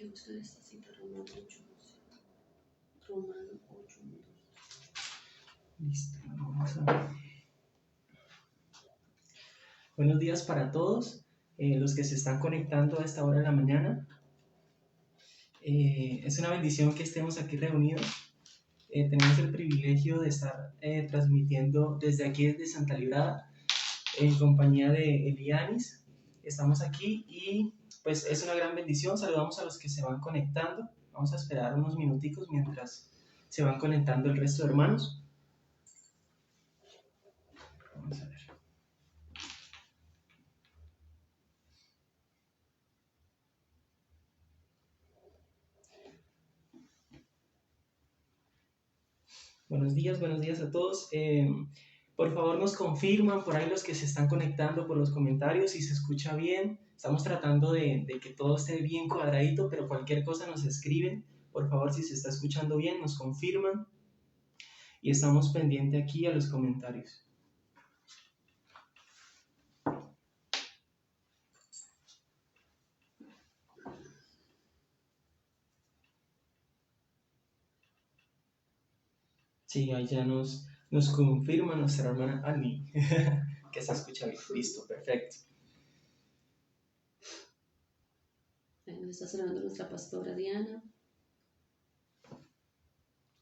que buscar esta cita, Romano 8:12. Romano 8:12. Listo, vamos a ver. Buenos días para todos los que se están conectando a esta hora de la mañana. Es una bendición que estemos aquí reunidos. Tenemos el privilegio de estar transmitiendo desde aquí, desde Santa Librada, en compañía de Elianis. Estamos aquí y pues es una gran bendición. Saludamos a los que se van conectando. Vamos a esperar unos minuticos mientras se van conectando el resto de hermanos. Vamos a ver. Buenos días a todos. Por favor nos confirman por ahí los que se están conectando por los comentarios si se escucha bien. Estamos tratando de que todo esté bien cuadradito, pero cualquier cosa nos escriben. Por favor, si se está escuchando bien, nos confirman. Y estamos pendientes aquí a los comentarios. Sí, ahí ya nos confirma nuestra hermana Annie que se escucha bien. Listo, perfecto. Nos está saludando nuestra pastora Diana.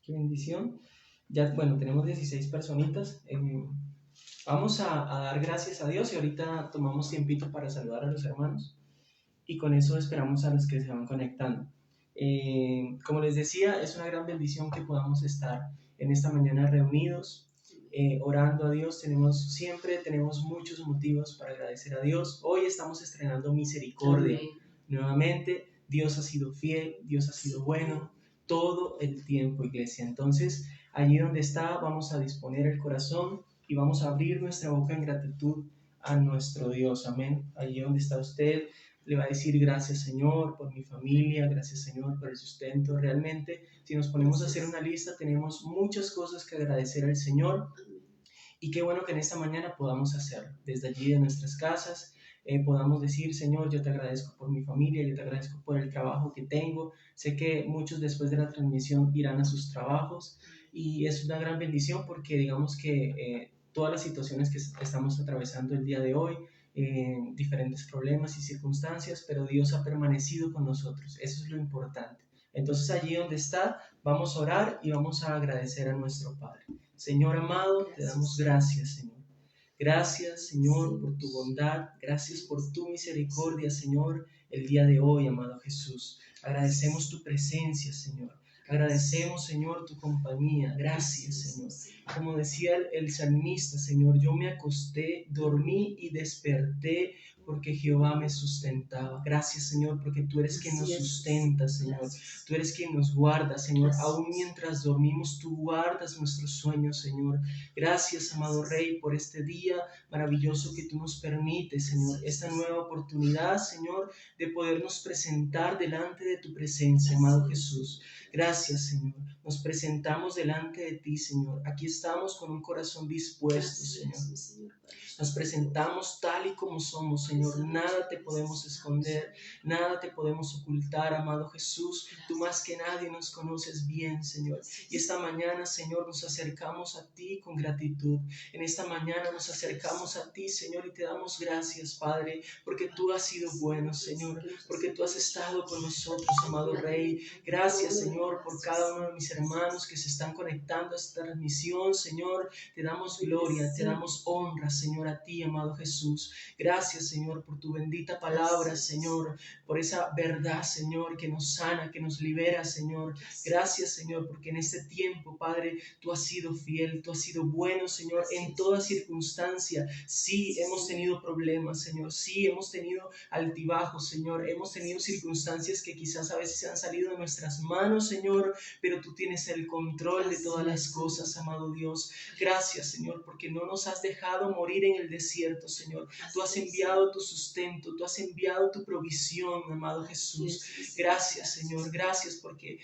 Qué bendición. Ya, bueno, tenemos 16 personitas. Vamos a dar gracias a Dios y ahorita tomamos tiempito para saludar a los hermanos. Y con eso esperamos a los que se van conectando. Como les decía, es una gran bendición que podamos estar en esta mañana reunidos, orando a Dios. Siempre tenemos muchos motivos para agradecer a Dios. Hoy estamos estrenando Misericordia. Amén. Nuevamente, Dios ha sido fiel, Dios ha sido bueno todo el tiempo, iglesia. Entonces, allí donde está, vamos a disponer el corazón y vamos a abrir nuestra boca en gratitud a nuestro Dios. Amén. Allí donde está usted, le va a decir gracias, Señor, por mi familia, gracias, Señor, por el sustento. Realmente, si nos ponemos a hacer una lista, tenemos muchas cosas que agradecer al Señor. Y qué bueno que en esta mañana podamos hacerlo, desde allí de nuestras casas, podamos decir, Señor, yo te agradezco por mi familia, yo te agradezco por el trabajo que tengo. Sé que muchos después de la transmisión irán a sus trabajos y es una gran bendición porque digamos que todas las situaciones que estamos atravesando el día de hoy, diferentes problemas y circunstancias, pero Dios ha permanecido con nosotros, eso es lo importante. Entonces allí donde está, vamos a orar y vamos a agradecer a nuestro Padre. Señor amado, te damos gracias, Señor. Gracias, Señor, por tu bondad. Gracias por tu misericordia, Señor, el día de hoy, amado Jesús. Agradecemos tu presencia, Señor. Agradecemos, Señor, tu compañía. Gracias, Señor. Como decía el salmista, Señor, yo me acosté, dormí y desperté porque Jehová me sustentaba. Gracias, Señor, porque tú eres quien nos sustenta, Señor. Tú eres quien nos guarda, Señor. Aún mientras dormimos, tú guardas nuestros sueños, Señor. Gracias, amado Rey, por este día maravilloso que tú nos permites, Señor. Esta nueva oportunidad, Señor, de podernos presentar delante de tu presencia, amado Jesús. Gracias, Señor. Nos presentamos delante de ti, Señor. Aquí estamos con un corazón dispuesto, Señor. Nos presentamos tal y como somos, Señor. Nada te podemos esconder, nada te podemos ocultar, amado Jesús. Tú más que nadie nos conoces bien, Señor. Y esta mañana, Señor, nos acercamos a ti con gratitud. En esta mañana nos acercamos a ti, Señor, y te damos gracias, Padre, porque tú has sido bueno, Señor, porque tú has estado con nosotros, amado Rey. Gracias, Señor, por cada uno de mis hermanos que se están conectando a esta transmisión, Señor. Te damos gloria, te damos honra, Señor, a ti, amado Jesús. Gracias, Señor, por tu bendita palabra, Señor, por esa verdad, Señor, que nos sana, que nos libera, Señor. Gracias, Señor, porque en este tiempo, Padre, tú has sido fiel, tú has sido bueno, Señor, en toda circunstancia. Sí, hemos tenido problemas, Señor. Sí, hemos tenido altibajos, Señor. Hemos tenido circunstancias que quizás a veces se han salido de nuestras manos, Señor, pero tú tienes el control de todas las cosas, amado Dios. Gracias, Señor, porque no nos has dejado morir en el desierto, Señor. Tú has enviado tu sustento, tú has enviado tu provisión, amado Jesús. Gracias, Señor, gracias porque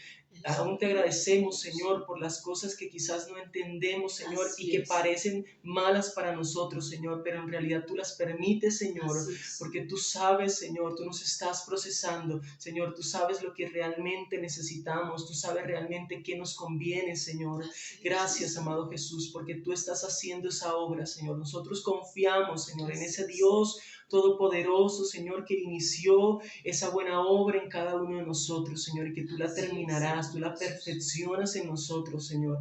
Aún te agradecemos, Señor, por las cosas que quizás no entendemos, Señor, y que parecen malas para nosotros, Señor, pero en realidad tú las permites, Señor, porque tú sabes, Señor, tú nos estás procesando, Señor, tú sabes lo que realmente necesitamos, tú sabes realmente qué nos conviene, Señor. Gracias, amado Jesús, porque tú estás haciendo esa obra, Señor. Nosotros confiamos, Señor, en ese Dios todopoderoso, Señor, que inició esa buena obra en cada uno de nosotros, Señor, y que tú la terminarás, tú la perfeccionas en nosotros, Señor.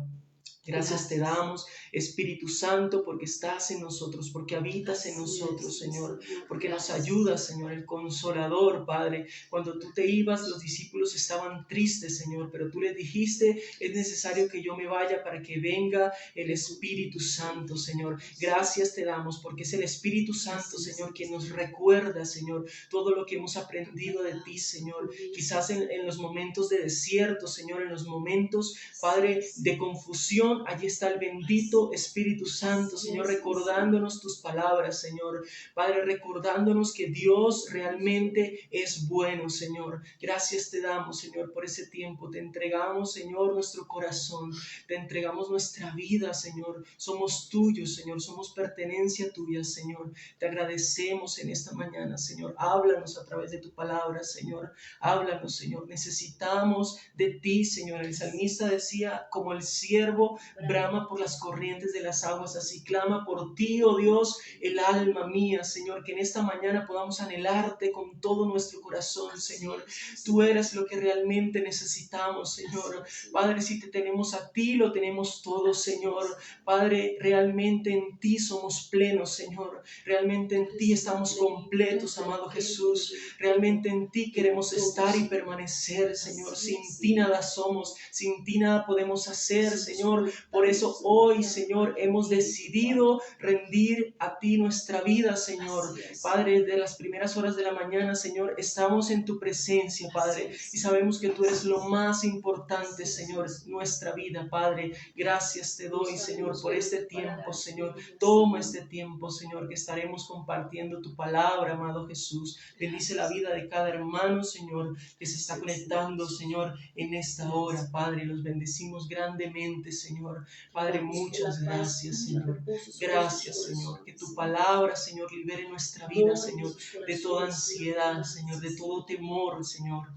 Gracias te damos, Espíritu Santo, porque estás en nosotros, porque habitas en nosotros, Señor, porque nos ayudas, Señor, el Consolador, Padre. Cuando tú te ibas, los discípulos estaban tristes, Señor, pero tú les dijiste, es necesario que yo me vaya para que venga el Espíritu Santo, Señor. Gracias te damos, porque es el Espíritu Santo, Señor, quien nos recuerda, Señor, todo lo que hemos aprendido de ti, Señor. Quizás en los momentos de desierto, Señor, en los momentos, Padre, de confusión, allí está el bendito Espíritu Santo, Señor, recordándonos tus palabras, Señor. Padre, recordándonos que Dios realmente es bueno, Señor. Gracias te damos, Señor, por ese tiempo. Te entregamos, Señor, nuestro corazón. Te entregamos nuestra vida, Señor. Somos tuyos, Señor. Somos pertenencia tuya, Señor. Te agradecemos en esta mañana, Señor. Háblanos a través de tu palabra, Señor. Háblanos, Señor. Necesitamos de ti, Señor. El salmista decía, como el siervo brama por las corrientes de las aguas, así clama por ti, oh Dios, el alma mía, Señor. Que en esta mañana podamos anhelarte con todo nuestro corazón, Señor. Tú eres lo que realmente necesitamos, Señor. Padre, si te tenemos a ti, lo tenemos todo, Señor. Padre, realmente en ti somos plenos, Señor. Realmente en ti estamos completos, amado Jesús. Realmente en ti queremos estar y permanecer, Señor. Sin ti nada somos, sin ti nada podemos hacer, Señor. Por eso hoy, Señor, hemos decidido rendir a ti nuestra vida, Señor. Padre, desde las primeras horas de la mañana, Señor, estamos en tu presencia, Padre, y sabemos que tú eres lo más importante, Señor, nuestra vida, Padre. Gracias te doy, Señor, por este tiempo, Señor. Toma este tiempo, Señor, que estaremos compartiendo tu palabra, amado Jesús. Bendice la vida de cada hermano, Señor, que se está conectando, Señor, en esta hora, Padre. Los bendecimos grandemente, Señor. Padre, muchas gracias, Señor. Gracias, Señor. Que tu palabra, Señor, libere nuestra vida, Señor, de toda ansiedad, Señor, de todo temor, Señor.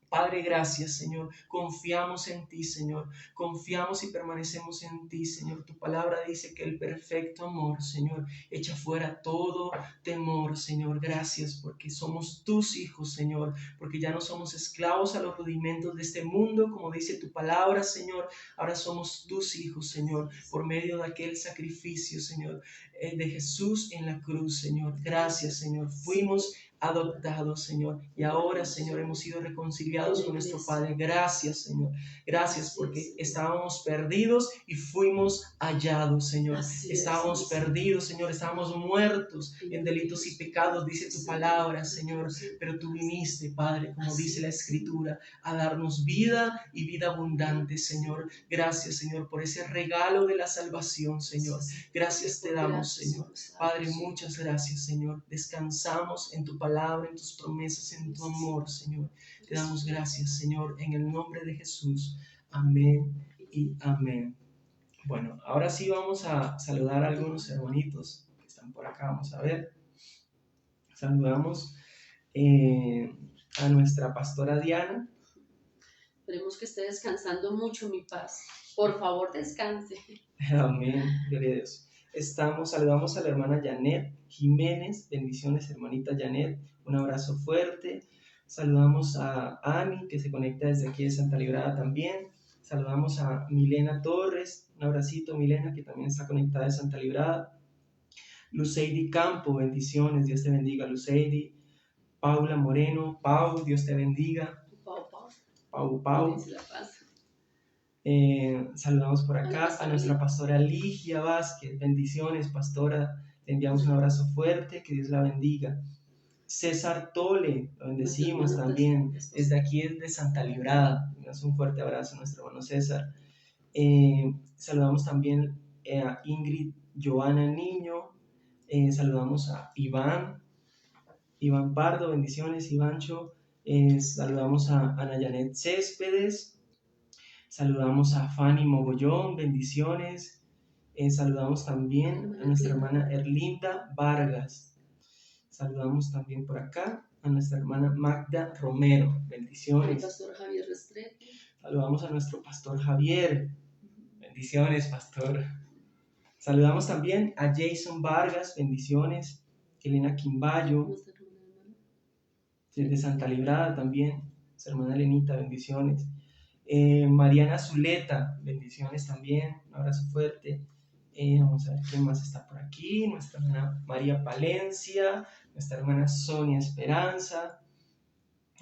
Padre, gracias, Señor. Confiamos en ti, Señor. Confiamos y permanecemos en ti, Señor. Tu palabra dice que el perfecto amor, Señor, echa fuera todo temor, Señor. Gracias porque somos tus hijos, Señor. Porque ya no somos esclavos a los rudimentos de este mundo, como dice tu palabra, Señor. Ahora somos tus hijos, Señor, por medio de aquel sacrificio, Señor, de Jesús en la cruz, Señor. Gracias, Señor. Fuimos adoptados, Señor, y ahora, Señor, hemos sido reconciliados con nuestro Padre. Gracias, Señor. Gracias porque estábamos perdidos y fuimos hallados, Señor. Estábamos perdidos, Señor, estábamos muertos en delitos y pecados, dice tu palabra, Señor, pero tú viniste, Padre, como dice la Escritura, a darnos vida y vida abundante, Señor. Gracias, Señor, por ese regalo de la salvación, Señor. Gracias te damos, Señor. Padre, muchas gracias, Señor. Descansamos en tu palabra, en tus promesas, en tu amor, Señor. Te damos gracias, Señor, en el nombre de Jesús. Amén y amén. Bueno, ahora sí vamos a saludar a algunos hermanitos que están por acá. Vamos a ver. Saludamos a nuestra pastora Diana. Esperemos que esté descansando mucho, mi paz. Por favor, descanse. Amén, gloria a Dios. Saludamos a la hermana Janet Jiménez. Bendiciones, hermanita Janet. Un abrazo fuerte. Saludamos a Ani, que se conecta desde aquí de Santa Librada también. Saludamos a Milena Torres. Un abracito, Milena, que también está conectada de Santa Librada. Luceidi Campo, bendiciones. Dios te bendiga, Luceidi. Paula Moreno. Pau, Dios te bendiga. Pau. Saludamos por acá a nuestra pastora Ligia Vázquez. Bendiciones, pastora. Le enviamos un abrazo fuerte. Que Dios la bendiga. César Tole, lo bendecimos también. Desde aquí es de Santa Librada. Un fuerte abrazo a nuestro hermano César. Saludamos también a Ingrid Joana Niño. Saludamos a Iván Pardo. Bendiciones, Ivancho. Saludamos a Ana Janet Céspedes. Saludamos a Fanny Mogollón, bendiciones. Saludamos también a nuestra hermana Erlinda Vargas. Saludamos también por acá a nuestra hermana Magda Romero, El bendiciones. pastor Javier Restrepo. Saludamos a nuestro pastor Javier, bendiciones, pastor. Saludamos también a Jason Vargas, bendiciones. Elena Quimbayo, Nuestra hermana. de Santa Librada también, su hermana Elenita, bendiciones. Mariana Zuleta, bendiciones también, un abrazo fuerte. Vamos a ver quién más está por aquí, nuestra hermana María Palencia, nuestra hermana Sonia Esperanza.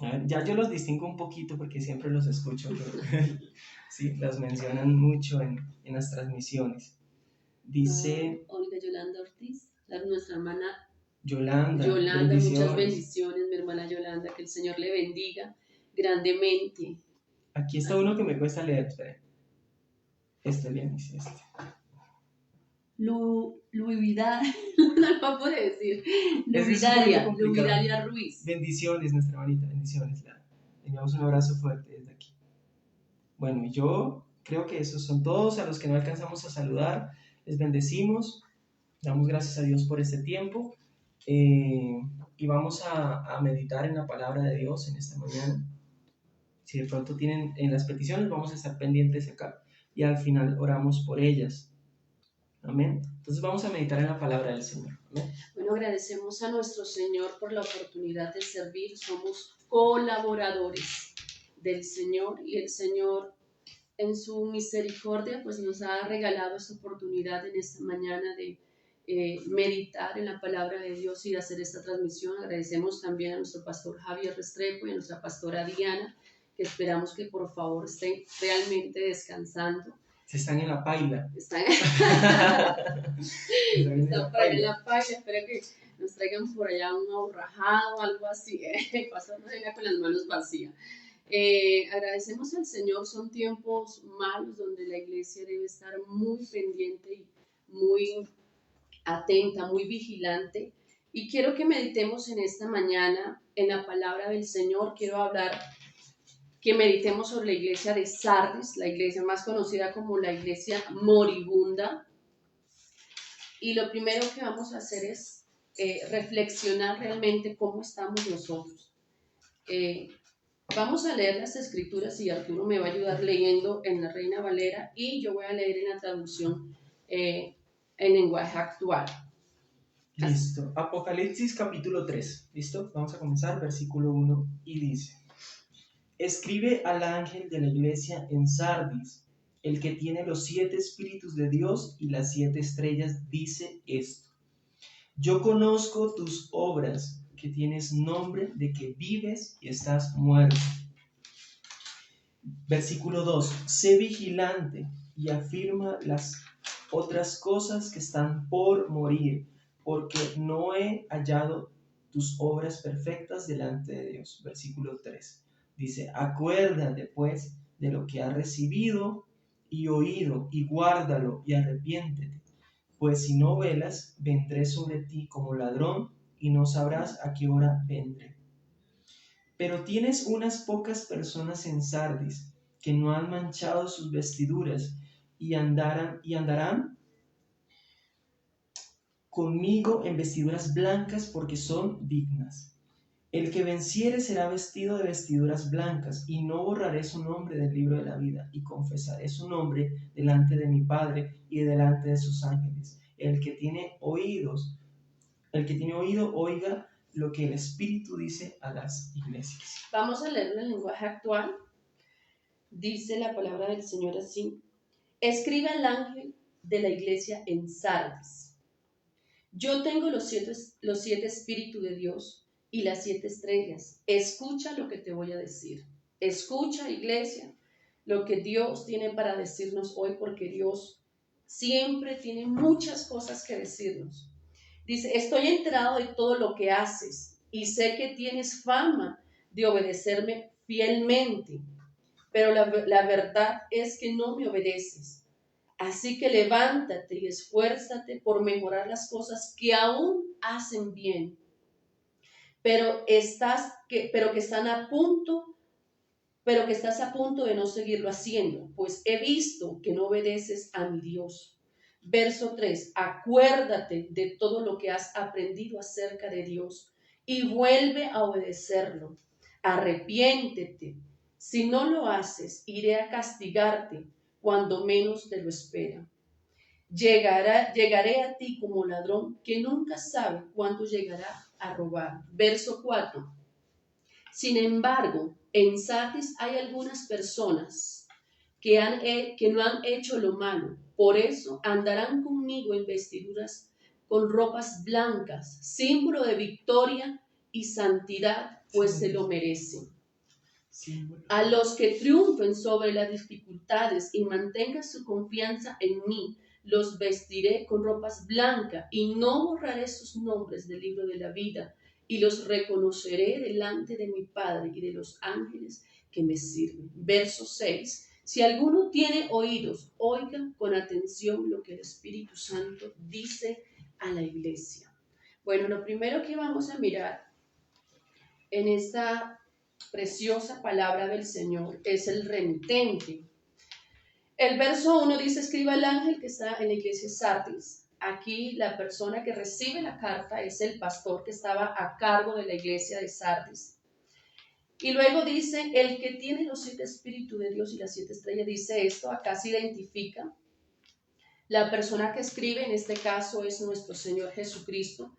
A ver, ya yo los distingo un poquito porque siempre los escucho, pero sí, las mencionan mucho en las transmisiones. Dice Olga Yolanda Ortiz, nuestra hermana Yolanda, muchas bendiciones, mi hermana Yolanda, que el Señor le bendiga grandemente. Aquí está uno que me cuesta leer, espera. Bien, dice este. Luividad, no lo puedo decir. Luidalia Ruiz. Bendiciones, nuestra hermanita, bendiciones. Le enviamos un abrazo fuerte desde aquí. Bueno, yo creo que esos son todos. A los que no alcanzamos a saludar, les bendecimos. Damos gracias a Dios por este tiempo. Y vamos a meditar en la palabra de Dios en esta mañana. Si de pronto tienen en las peticiones, vamos a estar pendientes acá. Y al final oramos por ellas. Amén. Entonces vamos a meditar en la palabra del Señor. Amén. Bueno, agradecemos a nuestro Señor por la oportunidad de servir. Somos colaboradores del Señor y el Señor en su misericordia pues nos ha regalado esta oportunidad en esta mañana de meditar en la palabra de Dios y de hacer esta transmisión. Agradecemos también a nuestro pastor Javier Restrepo y a nuestra pastora Diana, que esperamos que por favor estén realmente descansando. Están en la paila. Están por allá en la paila. Espero que nos traigan por allá un ahorrajado o algo así. El pastor no venga con las manos vacías. Agradecemos al Señor. Son tiempos malos donde la iglesia debe estar muy pendiente y muy atenta, muy vigilante. Y quiero que meditemos en esta mañana en la palabra del Señor. Quiero hablar que meditemos sobre la iglesia de Sardis, la iglesia más conocida como la iglesia moribunda. Y lo primero que vamos a hacer es reflexionar realmente cómo estamos nosotros. Vamos a leer las escrituras y Arturo me va a ayudar leyendo en la Reina Valera y yo voy a leer en la traducción en lenguaje actual. Listo. Apocalipsis capítulo 3. ¿Listo? Vamos a comenzar, versículo 1 y dice: Escribe al ángel de la iglesia en Sardis, el que tiene los 7 espíritus de Dios y las 7 estrellas, dice esto: Yo conozco tus obras, que tienes nombre de que vives y estás muerto. Versículo 2: Sé vigilante y afirma las otras cosas que están por morir, porque no he hallado tus obras perfectas delante de Dios. Versículo 3 dice: Acuérdate pues de lo que has recibido y oído, y guárdalo y arrepiéntete, pues si no velas, vendré sobre ti como ladrón y no sabrás a qué hora vendré. Pero tienes unas pocas personas en Sardis que no han manchado sus vestiduras y andarán conmigo en vestiduras blancas porque son dignas. El que venciere será vestido de vestiduras blancas, y no borraré su nombre del libro de la vida, y confesaré su nombre delante de mi Padre y delante de sus ángeles. El que tiene oído, oiga lo que el Espíritu dice a las iglesias. Vamos a leer el lenguaje actual. Dice la palabra del Señor así: Escribe al ángel de la iglesia en Sardis: Yo tengo los siete espíritus de Dios y las 7 estrellas. Escucha lo que te voy a decir. Escucha, iglesia, lo que Dios tiene para decirnos hoy, porque Dios siempre tiene muchas cosas que decirnos. Dice: estoy enterado de todo lo que haces y sé que tienes fama de obedecerme fielmente, pero la verdad es que no me obedeces. Así que levántate y esfuérzate por mejorar las cosas que aún hacen bien, pero que están a punto pero que estás a punto de no seguirlo haciendo, pues he visto que no obedeces a mi Dios. Verso 3, acuérdate de todo lo que has aprendido acerca de Dios y vuelve a obedecerlo. Arrepiéntete. Si no lo haces, iré a castigarte cuando menos te lo espera. Llegaré a ti como ladrón que nunca sabe cuándo llegará a robar. Verso 4. Sin embargo, en Sardis hay algunas personas que no han hecho lo malo. Por eso andarán conmigo en vestiduras con ropas blancas, símbolo de victoria y santidad, pues se lo merecen. A los que triunfen sobre las dificultades y mantengan su confianza en mí, los vestiré con ropas blancas y no borraré sus nombres del libro de la vida y los reconoceré delante de mi Padre y de los ángeles que me sirven. Verso 6. Si alguno tiene oídos, oiga con atención lo que el Espíritu Santo dice a la iglesia. Bueno, lo primero que vamos a mirar en esta preciosa palabra del Señor es el remitente. El verso 1 dice, escriba el ángel que está en la iglesia de Sardis. Aquí la persona que recibe la carta es el pastor que estaba a cargo de la iglesia de Sardis. Y luego dice, el que tiene los 7 espíritus de Dios y las 7 estrellas, dice esto, acá se identifica. La persona que escribe en este caso es nuestro Señor Jesucristo.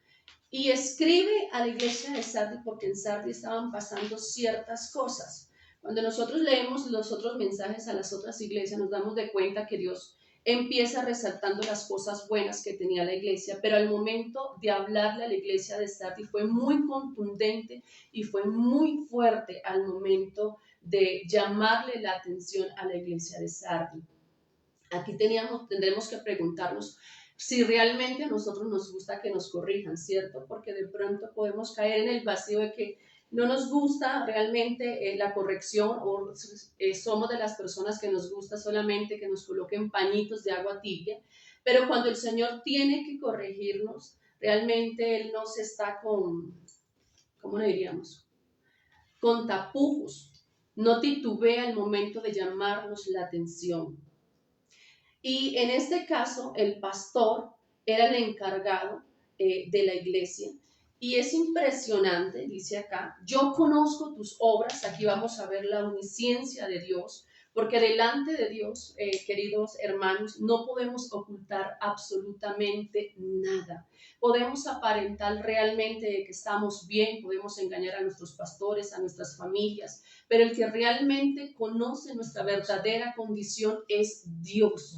Y escribe a la iglesia de Sardis porque en Sardis estaban pasando ciertas cosas. Cuando nosotros leemos los otros mensajes a las otras iglesias, nos damos de cuenta que Dios empieza resaltando las cosas buenas que tenía la iglesia, pero al momento de hablarle a la iglesia de Sardis fue muy contundente y fue muy fuerte al momento de llamarle la atención a la iglesia de Sardis. Aquí tendremos que preguntarnos si realmente a nosotros nos gusta que nos corrijan, ¿cierto? Porque de pronto podemos caer en el vacío de que no nos gusta realmente la corrección o somos de las personas que nos gusta solamente que nos coloquen pañitos de agua tibia, pero cuando el Señor tiene que corregirnos, realmente Él no se está con, ¿cómo le diríamos? Con tapujos, no titubea al momento de llamarnos la atención. Y en este caso, el pastor era el encargado de la iglesia. Y es impresionante, dice acá, yo conozco tus obras, aquí vamos a ver la omnisciencia de Dios, porque delante de Dios, queridos hermanos, no podemos ocultar absolutamente nada. Podemos aparentar realmente que estamos bien, podemos engañar a nuestros pastores, a nuestras familias, pero el que realmente conoce nuestra verdadera condición es Dios.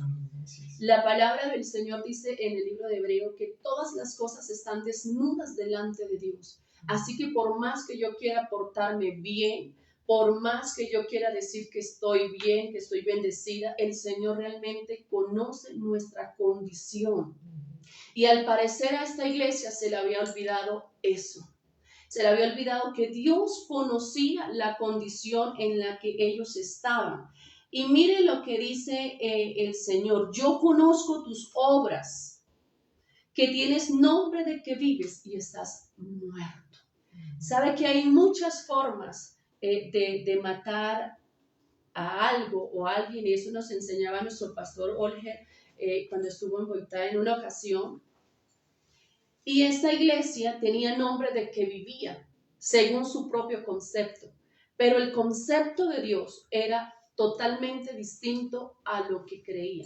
La palabra del Señor dice en el libro de Hebreo que todas las cosas están desnudas delante de Dios. Así que por más que yo quiera portarme bien, por más que yo quiera decir que estoy bien, que estoy bendecida, el Señor realmente conoce nuestra condición. Y al parecer a esta iglesia se le había olvidado eso. Se le había olvidado que Dios conocía la condición en la que ellos estaban. Y mire lo que dice el Señor, yo conozco tus obras, que tienes nombre de que vives y estás muerto. Sabe que hay muchas formas de matar a algo o a alguien, y eso nos enseñaba nuestro pastor Olger cuando estuvo en Boitá en una ocasión. Y esta iglesia tenía nombre de que vivía, según su propio concepto. Pero el concepto de Dios era totalmente distinto a lo que creía.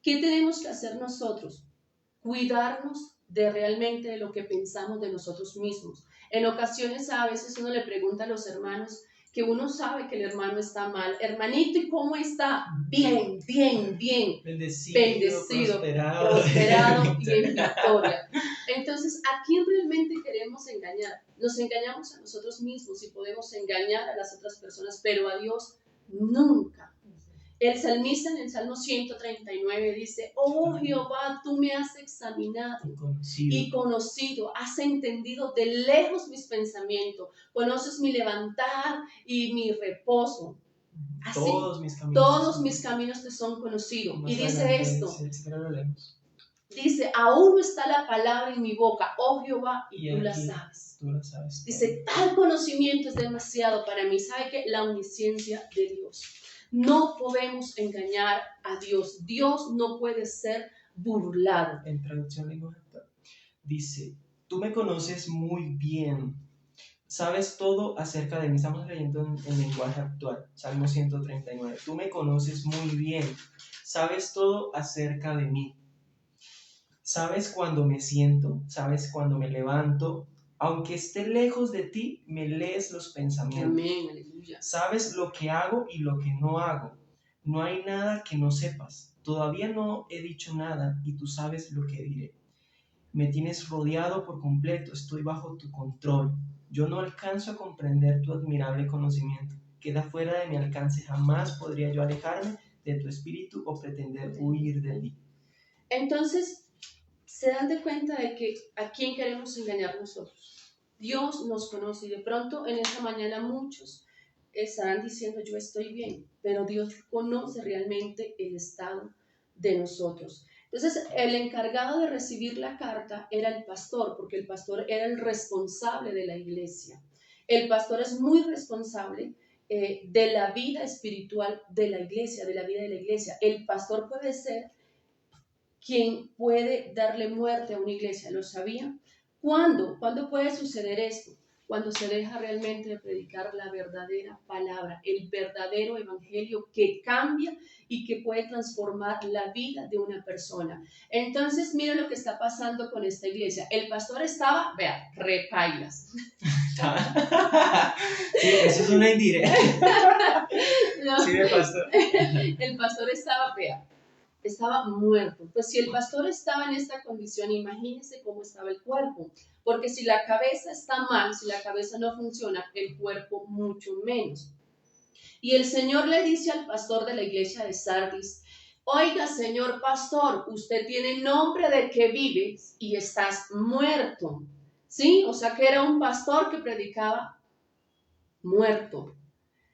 ¿Qué tenemos que hacer nosotros? Cuidarnos de realmente de lo que pensamos de nosotros mismos. En ocasiones a veces uno le pregunta a los hermanos que uno sabe que el hermano está mal. Hermanito, ¿y cómo está? Bien, bien, bien. Bendecido, prosperado y en victoria. Entonces, ¿a quién realmente queremos engañar? Nos engañamos a nosotros mismos y podemos engañar a las otras personas, pero a Dios nunca. El salmista en el Salmo 139 dice, oh Jehová, tú me has examinado y conocido, has entendido de lejos mis pensamientos, conoces mi levantar y mi reposo. Así, todos mis caminos te son conocidos. Y dice esto, dice, aún no está la palabra en mi boca, oh Jehová, y tú la sabes. tú lo sabes todo. Dice, tal conocimiento es demasiado para mí. ¿Sabe qué? La omnisciencia de Dios. No podemos engañar a Dios. Dios no puede ser burlado. En traducción lenguaje actual dice, tú me conoces muy bien, sabes todo acerca de mí. Estamos leyendo en lenguaje actual, Salmo 139. Tú me conoces muy bien, sabes todo acerca de mí. Sabes cuando me siento, sabes cuando me levanto. Aunque esté lejos de ti, me lees los pensamientos. Amén, aleluya. Sabes lo que hago y lo que no hago. No hay nada que no sepas. Todavía no he dicho nada y tú sabes lo que diré. Me tienes rodeado por completo, estoy bajo tu control. Yo no alcanzo a comprender tu admirable conocimiento. Queda fuera de mi alcance, jamás podría yo alejarme de tu espíritu o pretender huir de ti. Entonces, se dan de cuenta de que a quién queremos engañar nosotros. Dios nos conoce y de pronto en esta mañana muchos estarán diciendo yo estoy bien, pero Dios conoce realmente el estado de nosotros. Entonces, el encargado de recibir la carta era el pastor, porque el pastor era el responsable de la iglesia. El pastor es muy responsable de la vida espiritual de la iglesia, de la vida de la iglesia. El pastor puede ser quien puede darle muerte a una iglesia. ¿Lo sabía? ¿Cuándo? ¿Cuándo puede suceder esto? Cuando se deja realmente de predicar la verdadera palabra, el verdadero evangelio que cambia y que puede transformar la vida de una persona. Entonces, mira lo que está pasando con esta iglesia. El pastor estaba, vea, repailas. Sí, eso es una indirecta. No, Sí, de pastor. el pastor estaba, vea, estaba muerto. Pues si el pastor estaba en esta condición, imagínense cómo estaba el cuerpo. Porque si la cabeza está mal, si la cabeza no funciona, el cuerpo mucho menos. Y el Señor le dice al pastor de la iglesia de Sardis, oiga, señor pastor, usted tiene nombre de que vives y estás muerto. ¿Sí? O sea que era un pastor que predicaba muerto.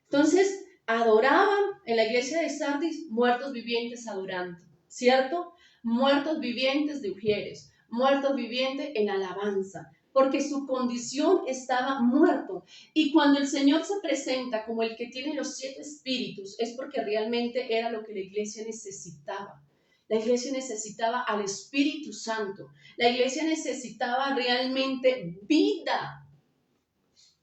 Entonces, adoraban en la iglesia de Sardis muertos vivientes adorando, ¿cierto? Muertos vivientes de ujieres, muertos vivientes en alabanza, porque su condición estaba muerto. Y cuando el Señor se presenta como el que tiene los 7 espíritus, es porque realmente era lo que la iglesia necesitaba. La iglesia necesitaba al Espíritu Santo. La iglesia necesitaba realmente vida.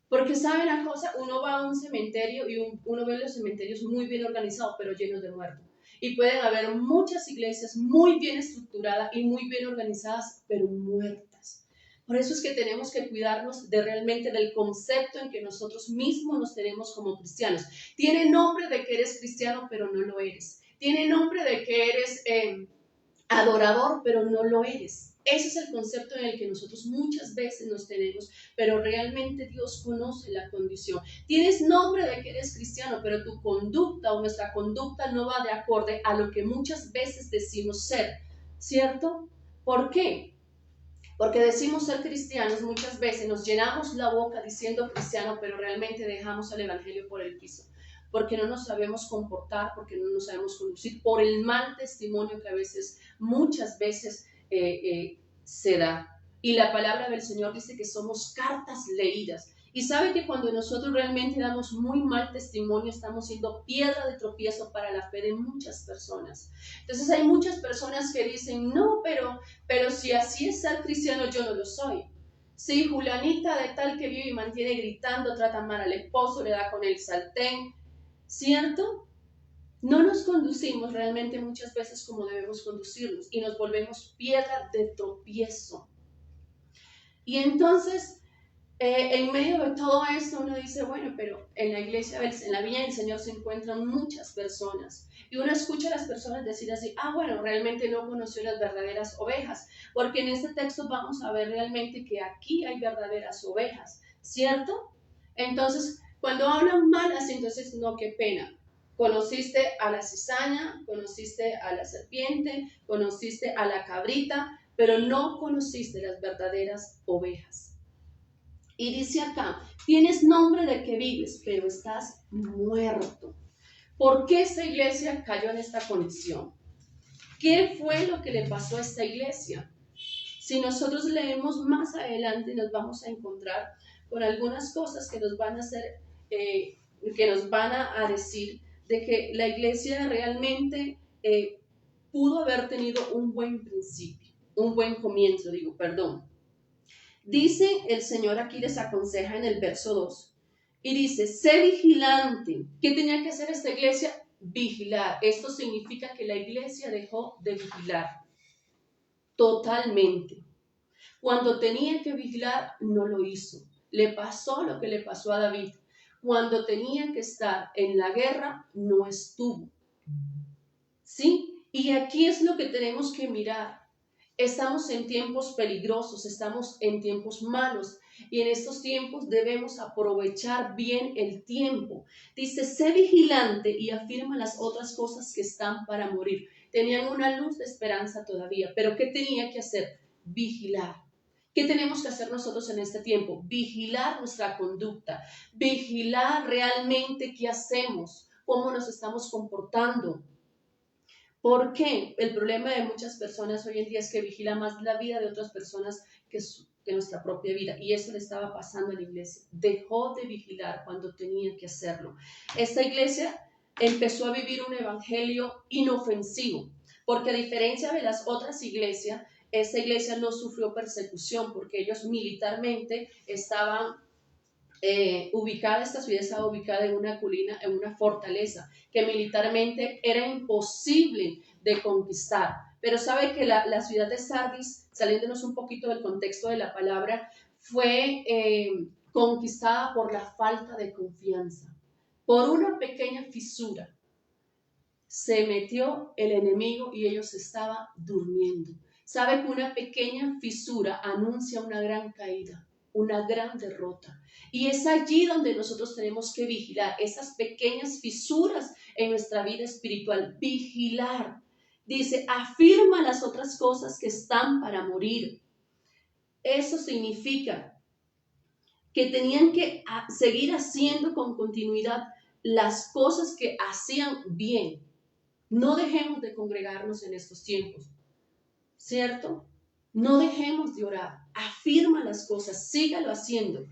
Porque sabe una cosa, uno va a un cementerio y uno ve los cementerios muy bien organizados, pero llenos de muertos. Y pueden haber muchas iglesias muy bien estructuradas y muy bien organizadas, pero muertas. Por eso es que tenemos que cuidarnos de realmente del concepto en que nosotros mismos nos tenemos como cristianos. Tiene nombre de que eres cristiano, pero no lo eres. Tiene nombre de que eres adorador, pero no lo eres. Ese es el concepto en el que nosotros muchas veces nos tenemos, pero realmente Dios conoce la condición. Tienes nombre de que eres cristiano, pero tu conducta o nuestra conducta no va de acorde a lo que muchas veces decimos ser, ¿cierto? ¿Por qué? Porque decimos ser cristianos, muchas veces nos llenamos la boca diciendo cristiano, pero realmente dejamos el evangelio por el piso. Porque no nos sabemos comportar, porque no nos sabemos conducir, por el mal testimonio que a veces, muchas veces se da. Y la palabra del Señor dice que somos cartas leídas. Y sabe que cuando nosotros realmente damos muy mal testimonio, estamos siendo piedra de tropiezo para la fe de muchas personas. Entonces hay muchas personas que dicen, no, pero si así es ser cristiano, yo no lo soy. Si Julianita de tal que vive y mantiene gritando, trata mal al esposo, le da con el sartén, ¿cierto? No nos conducimos realmente muchas veces como debemos conducirnos y nos volvemos piedra de tropiezo. Y entonces, en medio de todo esto uno dice, bueno, pero en la iglesia, en la viña del Señor se encuentran muchas personas. Y uno escucha a las personas decir así, bueno, realmente no conoció las verdaderas ovejas. Porque en este texto vamos a ver realmente que aquí hay verdaderas ovejas, ¿cierto? Entonces, cuando hablan mal así, entonces, no, qué pena. Conociste a la cizaña, conociste a la serpiente, conociste a la cabrita, pero no conociste las verdaderas ovejas. Y dice acá, tienes nombre de que vives, pero estás muerto. ¿Por qué esta iglesia cayó en esta condición? ¿Qué fue lo que le pasó a esta iglesia? Si nosotros leemos más adelante, nos vamos a encontrar con algunas cosas que nos van a hacer, que nos van a decir de que la iglesia realmente pudo haber tenido un buen principio, un buen comienzo, digo, perdón. Dice el Señor aquí, les aconseja en el verso 2, y dice, sé vigilante. ¿Qué tenía que hacer esta iglesia? Vigilar. Esto significa que la iglesia dejó de vigilar totalmente. Cuando tenía que vigilar, no lo hizo. Le pasó lo que le pasó a David. Cuando tenía que estar en la guerra, no estuvo. ¿Sí? Y aquí es lo que tenemos que mirar. Estamos en tiempos peligrosos, estamos en tiempos malos y en estos tiempos debemos aprovechar bien el tiempo. Dice, sé vigilante y afirma las otras cosas que están para morir. Tenían una luz de esperanza todavía, pero ¿qué tenía que hacer? Vigilar. ¿Qué tenemos que hacer nosotros en este tiempo? Vigilar nuestra conducta, vigilar realmente qué hacemos, cómo nos estamos comportando. ¿Por qué? El problema de muchas personas hoy en día es que vigila más la vida de otras personas que nuestra propia vida. Y eso le estaba pasando a la iglesia. Dejó de vigilar cuando tenía que hacerlo. Esta iglesia empezó a vivir un evangelio inofensivo, porque a diferencia de las otras iglesias, esta iglesia no sufrió persecución, porque ellos militarmente estaban esta ciudad estaba ubicada en una colina, en una fortaleza, que militarmente era imposible de conquistar. Pero sabe que la ciudad de Sardis, saliéndonos un poquito del contexto de la palabra, fue conquistada por la falta de confianza, por una pequeña fisura. Se metió el enemigo y ellos estaban durmiendo. Sabe que una pequeña fisura anuncia una gran caída, una gran derrota. Y es allí donde nosotros tenemos que vigilar esas pequeñas fisuras en nuestra vida espiritual. Vigilar. Dice, afirma las otras cosas que están para morir. Eso significa que tenían que seguir haciendo con continuidad las cosas que hacían bien. No dejemos de congregarnos en estos tiempos, ¿cierto? No dejemos de orar. Afirma las cosas, sígalo haciendo.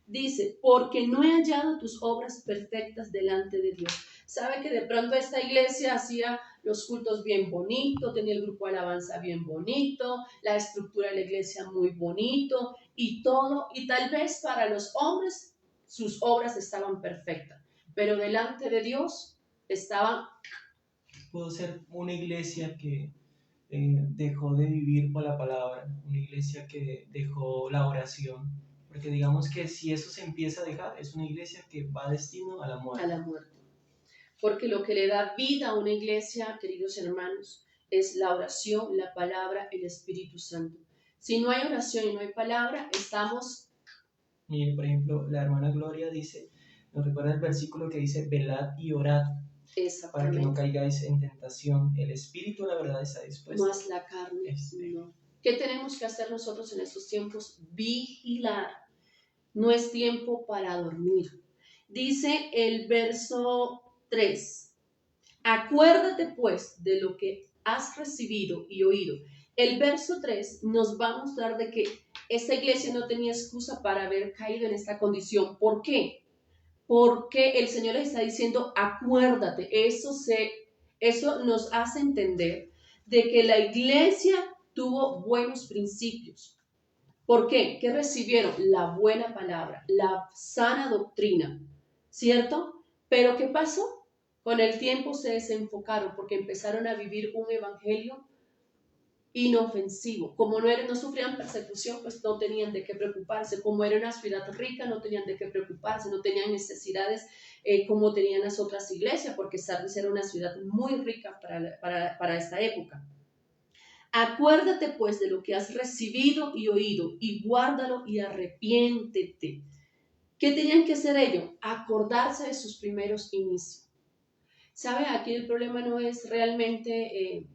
Dice, porque no he hallado tus obras perfectas delante de Dios. Sabe que de pronto esta iglesia hacía los cultos bien bonito, tenía el grupo de alabanza bien bonito, la estructura de la iglesia muy bonito y todo, y tal vez para los hombres sus obras estaban perfectas, pero delante de Dios estaban. Pudo ser una iglesia que dejó de vivir por la palabra, una iglesia que dejó la oración, porque digamos que si eso se empieza a dejar, es una iglesia que va destino a la muerte. A la muerte. Porque lo que le da vida a una iglesia, queridos hermanos, es la oración, la palabra, el Espíritu Santo. Si no hay oración y no hay palabra, estamos. Mire, por ejemplo, la hermana Gloria dice, nos recuerda el versículo que dice, velad y orad, para que no caigáis en tentación. El espíritu, la verdad, está dispuesto. Más la carne, no. ¿Qué tenemos que hacer nosotros en estos tiempos? Vigilar. No es tiempo para dormir. Dice el verso 3. Acuérdate pues de lo que has recibido y oído. El verso 3 nos va a mostrar de que esta iglesia no tenía excusa para haber caído en esta condición. ¿Por qué? Porque el Señor les está diciendo, acuérdate. Eso nos hace entender de que la iglesia tuvo buenos principios. ¿Por qué? ¿Qué recibieron? La buena palabra, la sana doctrina, ¿cierto? Pero ¿qué pasó? Con el tiempo se desenfocaron porque empezaron a vivir un evangelio inofensivo. Como no sufrían persecución, pues no tenían de qué preocuparse. Como era una ciudad rica, no tenían de qué preocuparse, no tenían necesidades como tenían las otras iglesias, porque Sardis era una ciudad muy rica para esta época. Acuérdate pues de lo que has recibido y oído, y guárdalo y arrepiéntete. ¿Qué tenían que hacer ellos? Acordarse de sus primeros inicios. ¿Sabe? Aquí el problema no es realmente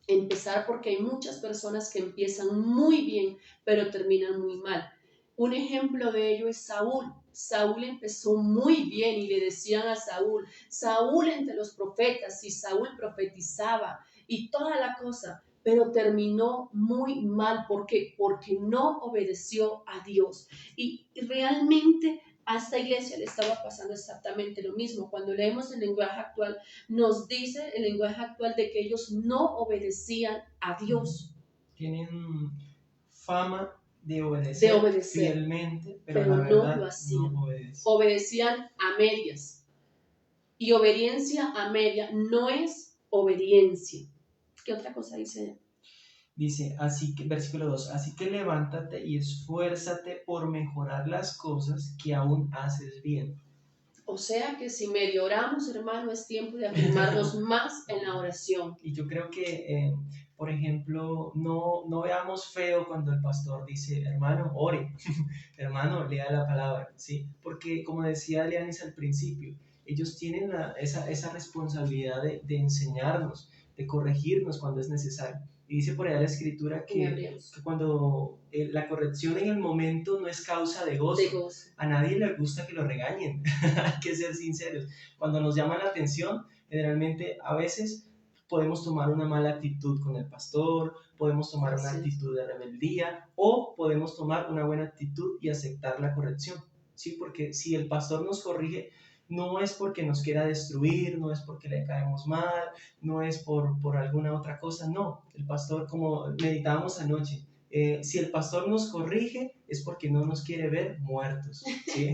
empezar, porque hay muchas personas que empiezan muy bien, pero terminan muy mal. Un ejemplo de ello es Saúl. Saúl empezó muy bien y le decían a Saúl entre los profetas, y Saúl profetizaba y toda la cosa, pero terminó muy mal. ¿Por qué? Porque no obedeció a Dios. Y realmente a esta iglesia le estaba pasando exactamente lo mismo. Cuando leemos el lenguaje actual, nos dice el lenguaje actual de que ellos no obedecían a Dios. Tienen fama de De obedecer fielmente, pero pero la no verdad lo hacían. no obedecen. Obedecían a medias. Y obediencia a media no es obediencia. ¿Qué otra cosa dice? Dice, así que, versículo 2, así que levántate y esfuérzate por mejorar las cosas que aún haces bien. O sea que si medio oramos, hermano, es tiempo de afirmarnos más en la oración. Y yo creo que, por ejemplo, no veamos feo cuando el pastor dice, hermano, ore, hermano, lea la palabra, ¿sí? Porque como decía Leanis al principio, ellos tienen esa responsabilidad de enseñarnos, de corregirnos cuando es necesario. Y dice por allá la escritura que cuando la corrección en el momento no es causa de gozo. A nadie le gusta que lo regañen, hay que ser sinceros. Cuando nos llama la atención, generalmente a veces podemos tomar una mala actitud con el pastor, podemos tomar una actitud de rebeldía o podemos tomar una buena actitud y aceptar la corrección, ¿sí? Porque si el pastor nos corrige, no es porque nos quiera destruir, no es porque le caemos mal, no es por alguna otra cosa, no. El pastor, como meditábamos anoche, si el pastor nos corrige es porque no nos quiere ver muertos, ¿sí?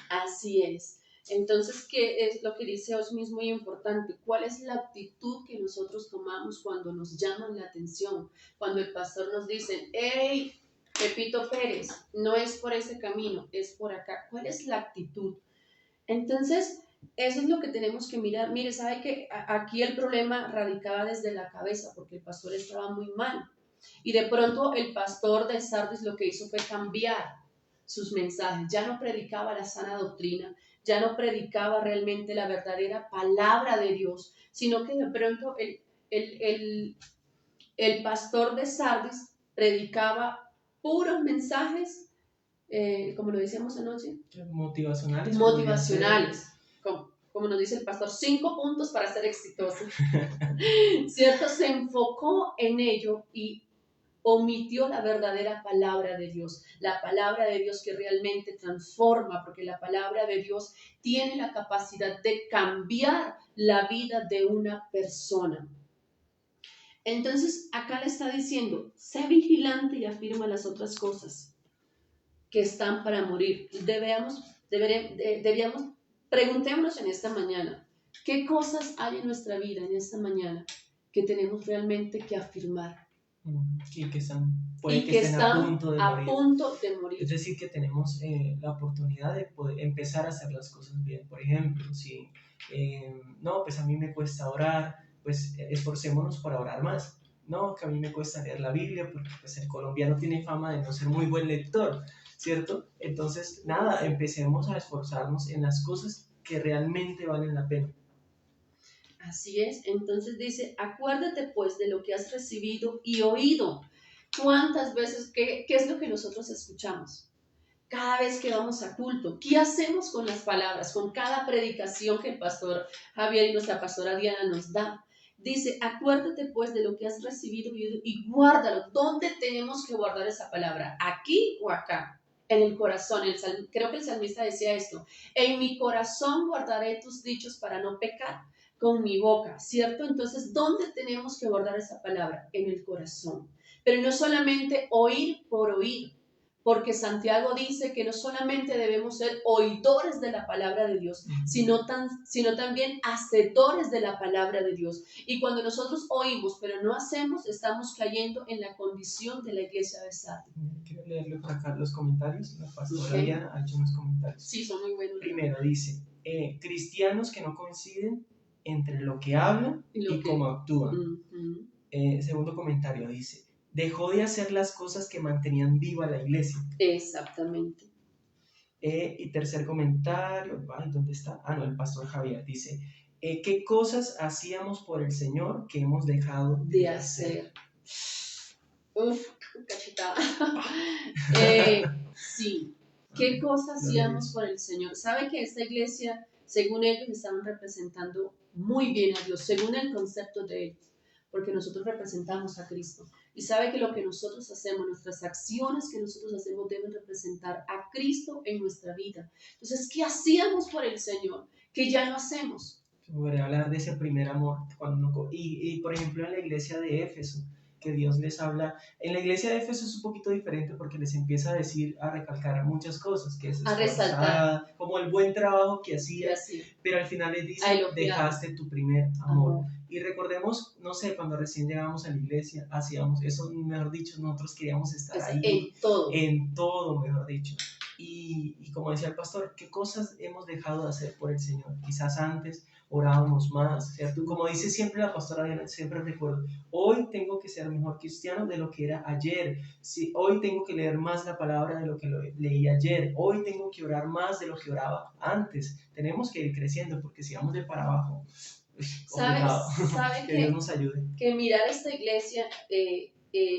Así es. Entonces, ¿qué es lo que dice Osmi? Es muy importante. ¿Cuál es la actitud que nosotros tomamos cuando nos llaman la atención? Cuando el pastor nos dice, hey, Pepito Pérez, no es por ese camino, es por acá. ¿Cuál es la actitud? Entonces, eso es lo que tenemos que mirar. Mire, sabe que aquí el problema radicaba desde la cabeza, porque el pastor estaba muy mal. Y de pronto el pastor de Sardis lo que hizo fue cambiar sus mensajes. Ya no predicaba la sana doctrina, ya no predicaba realmente la verdadera palabra de Dios, sino que de pronto el pastor de Sardis predicaba puros mensajes, como lo decíamos anoche, motivacionales, como nos dice el pastor, 5 puntos para ser exitoso. ¿Cierto? Se enfocó en ello y omitió la verdadera palabra de Dios, la palabra de Dios que realmente transforma, porque la palabra de Dios tiene la capacidad de cambiar la vida de una persona. Entonces, acá le está diciendo, sé vigilante y afirma las otras cosas que están para morir. Debíamos, preguntémonos en esta mañana, ¿qué cosas hay en nuestra vida en esta mañana que tenemos realmente que afirmar? Y que estén a punto de morir. Es decir, que tenemos la oportunidad de poder empezar a hacer las cosas bien. Por ejemplo, si no, pues a mí me cuesta orar, pues esforcémonos para orar más. No, que a mí me cuesta leer la Biblia porque pues, el colombiano tiene fama de no ser muy buen lector, ¿cierto? Entonces, nada, empecemos a esforzarnos en las cosas que realmente valen la pena. Así es, entonces dice, acuérdate pues de lo que has recibido y oído. ¿Cuántas veces, qué es lo que nosotros escuchamos? Cada vez que vamos a culto, ¿qué hacemos con las palabras, con cada predicación que el pastor Javier y nuestra pastora Diana nos da? Dice, acuérdate pues de lo que has recibido y guárdalo. ¿Dónde tenemos que guardar esa palabra? ¿Aquí o acá? En el corazón. Creo que el salmista decía esto, en mi corazón guardaré tus dichos para no pecar con mi boca, ¿cierto? Entonces, ¿dónde tenemos que guardar esa palabra? En el corazón. Pero no solamente oír por oír, porque Santiago dice que no solamente debemos ser oidores de la palabra de Dios, sino también hacedores de la palabra de Dios. Y cuando nosotros oímos, pero no hacemos, estamos cayendo en la condición de la iglesia de Sardis. Quiero leerle por acá los comentarios. La pastora Diana ha hecho unos comentarios. Sí, son muy buenos. Primero dice, cristianos que no coinciden entre lo que hablan y cómo actúan. Segundo comentario dice, dejó de hacer las cosas que mantenían viva la iglesia. Exactamente. Y tercer comentario, ¿dónde está? Ah, no, el pastor Javier dice, ¿qué cosas hacíamos por el Señor que hemos dejado de hacer? Uf, cachetada. Sí, ¿qué cosas hacíamos por el Señor? ¿Sabe que esta iglesia, según ellos, estaban representando muy bien a Dios, según el concepto de ellos? porque nosotros representamos a Cristo. Y sabe que lo que nosotros hacemos, nuestras acciones que nosotros hacemos deben representar a Cristo en nuestra vida. Entonces, ¿qué hacíamos por el Señor? Que ya no hacemos. Podría hablar de ese primer amor. Por ejemplo, en la iglesia de Éfeso, que Dios les habla. En la iglesia de Éfeso es un poquito diferente porque les empieza a decir, a recalcar muchas cosas, que es A resaltar. como el buen trabajo que ¿Qué hacía, hacía? pero al final les dice, A elogiar. dejaste tu primer amor. Amor. Y recordemos, no sé, cuando recién llegábamos a la iglesia, hacíamos eso, mejor dicho, nosotros queríamos estar Es ahí, en todo, mejor dicho. Y como decía el pastor, ¿qué cosas hemos dejado de hacer por el Señor? Quizás antes orábamos más, ¿cierto? Como dice siempre la pastora Diana, siempre recuerdo, hoy tengo que ser mejor cristiano de lo que era ayer, sí, hoy tengo que leer más la palabra de lo que leí ayer, hoy tengo que orar más de lo que oraba antes. Tenemos que ir creciendo porque si vamos de para abajo, ¿Sabe que Dios nos ayude. Que mirar esta iglesia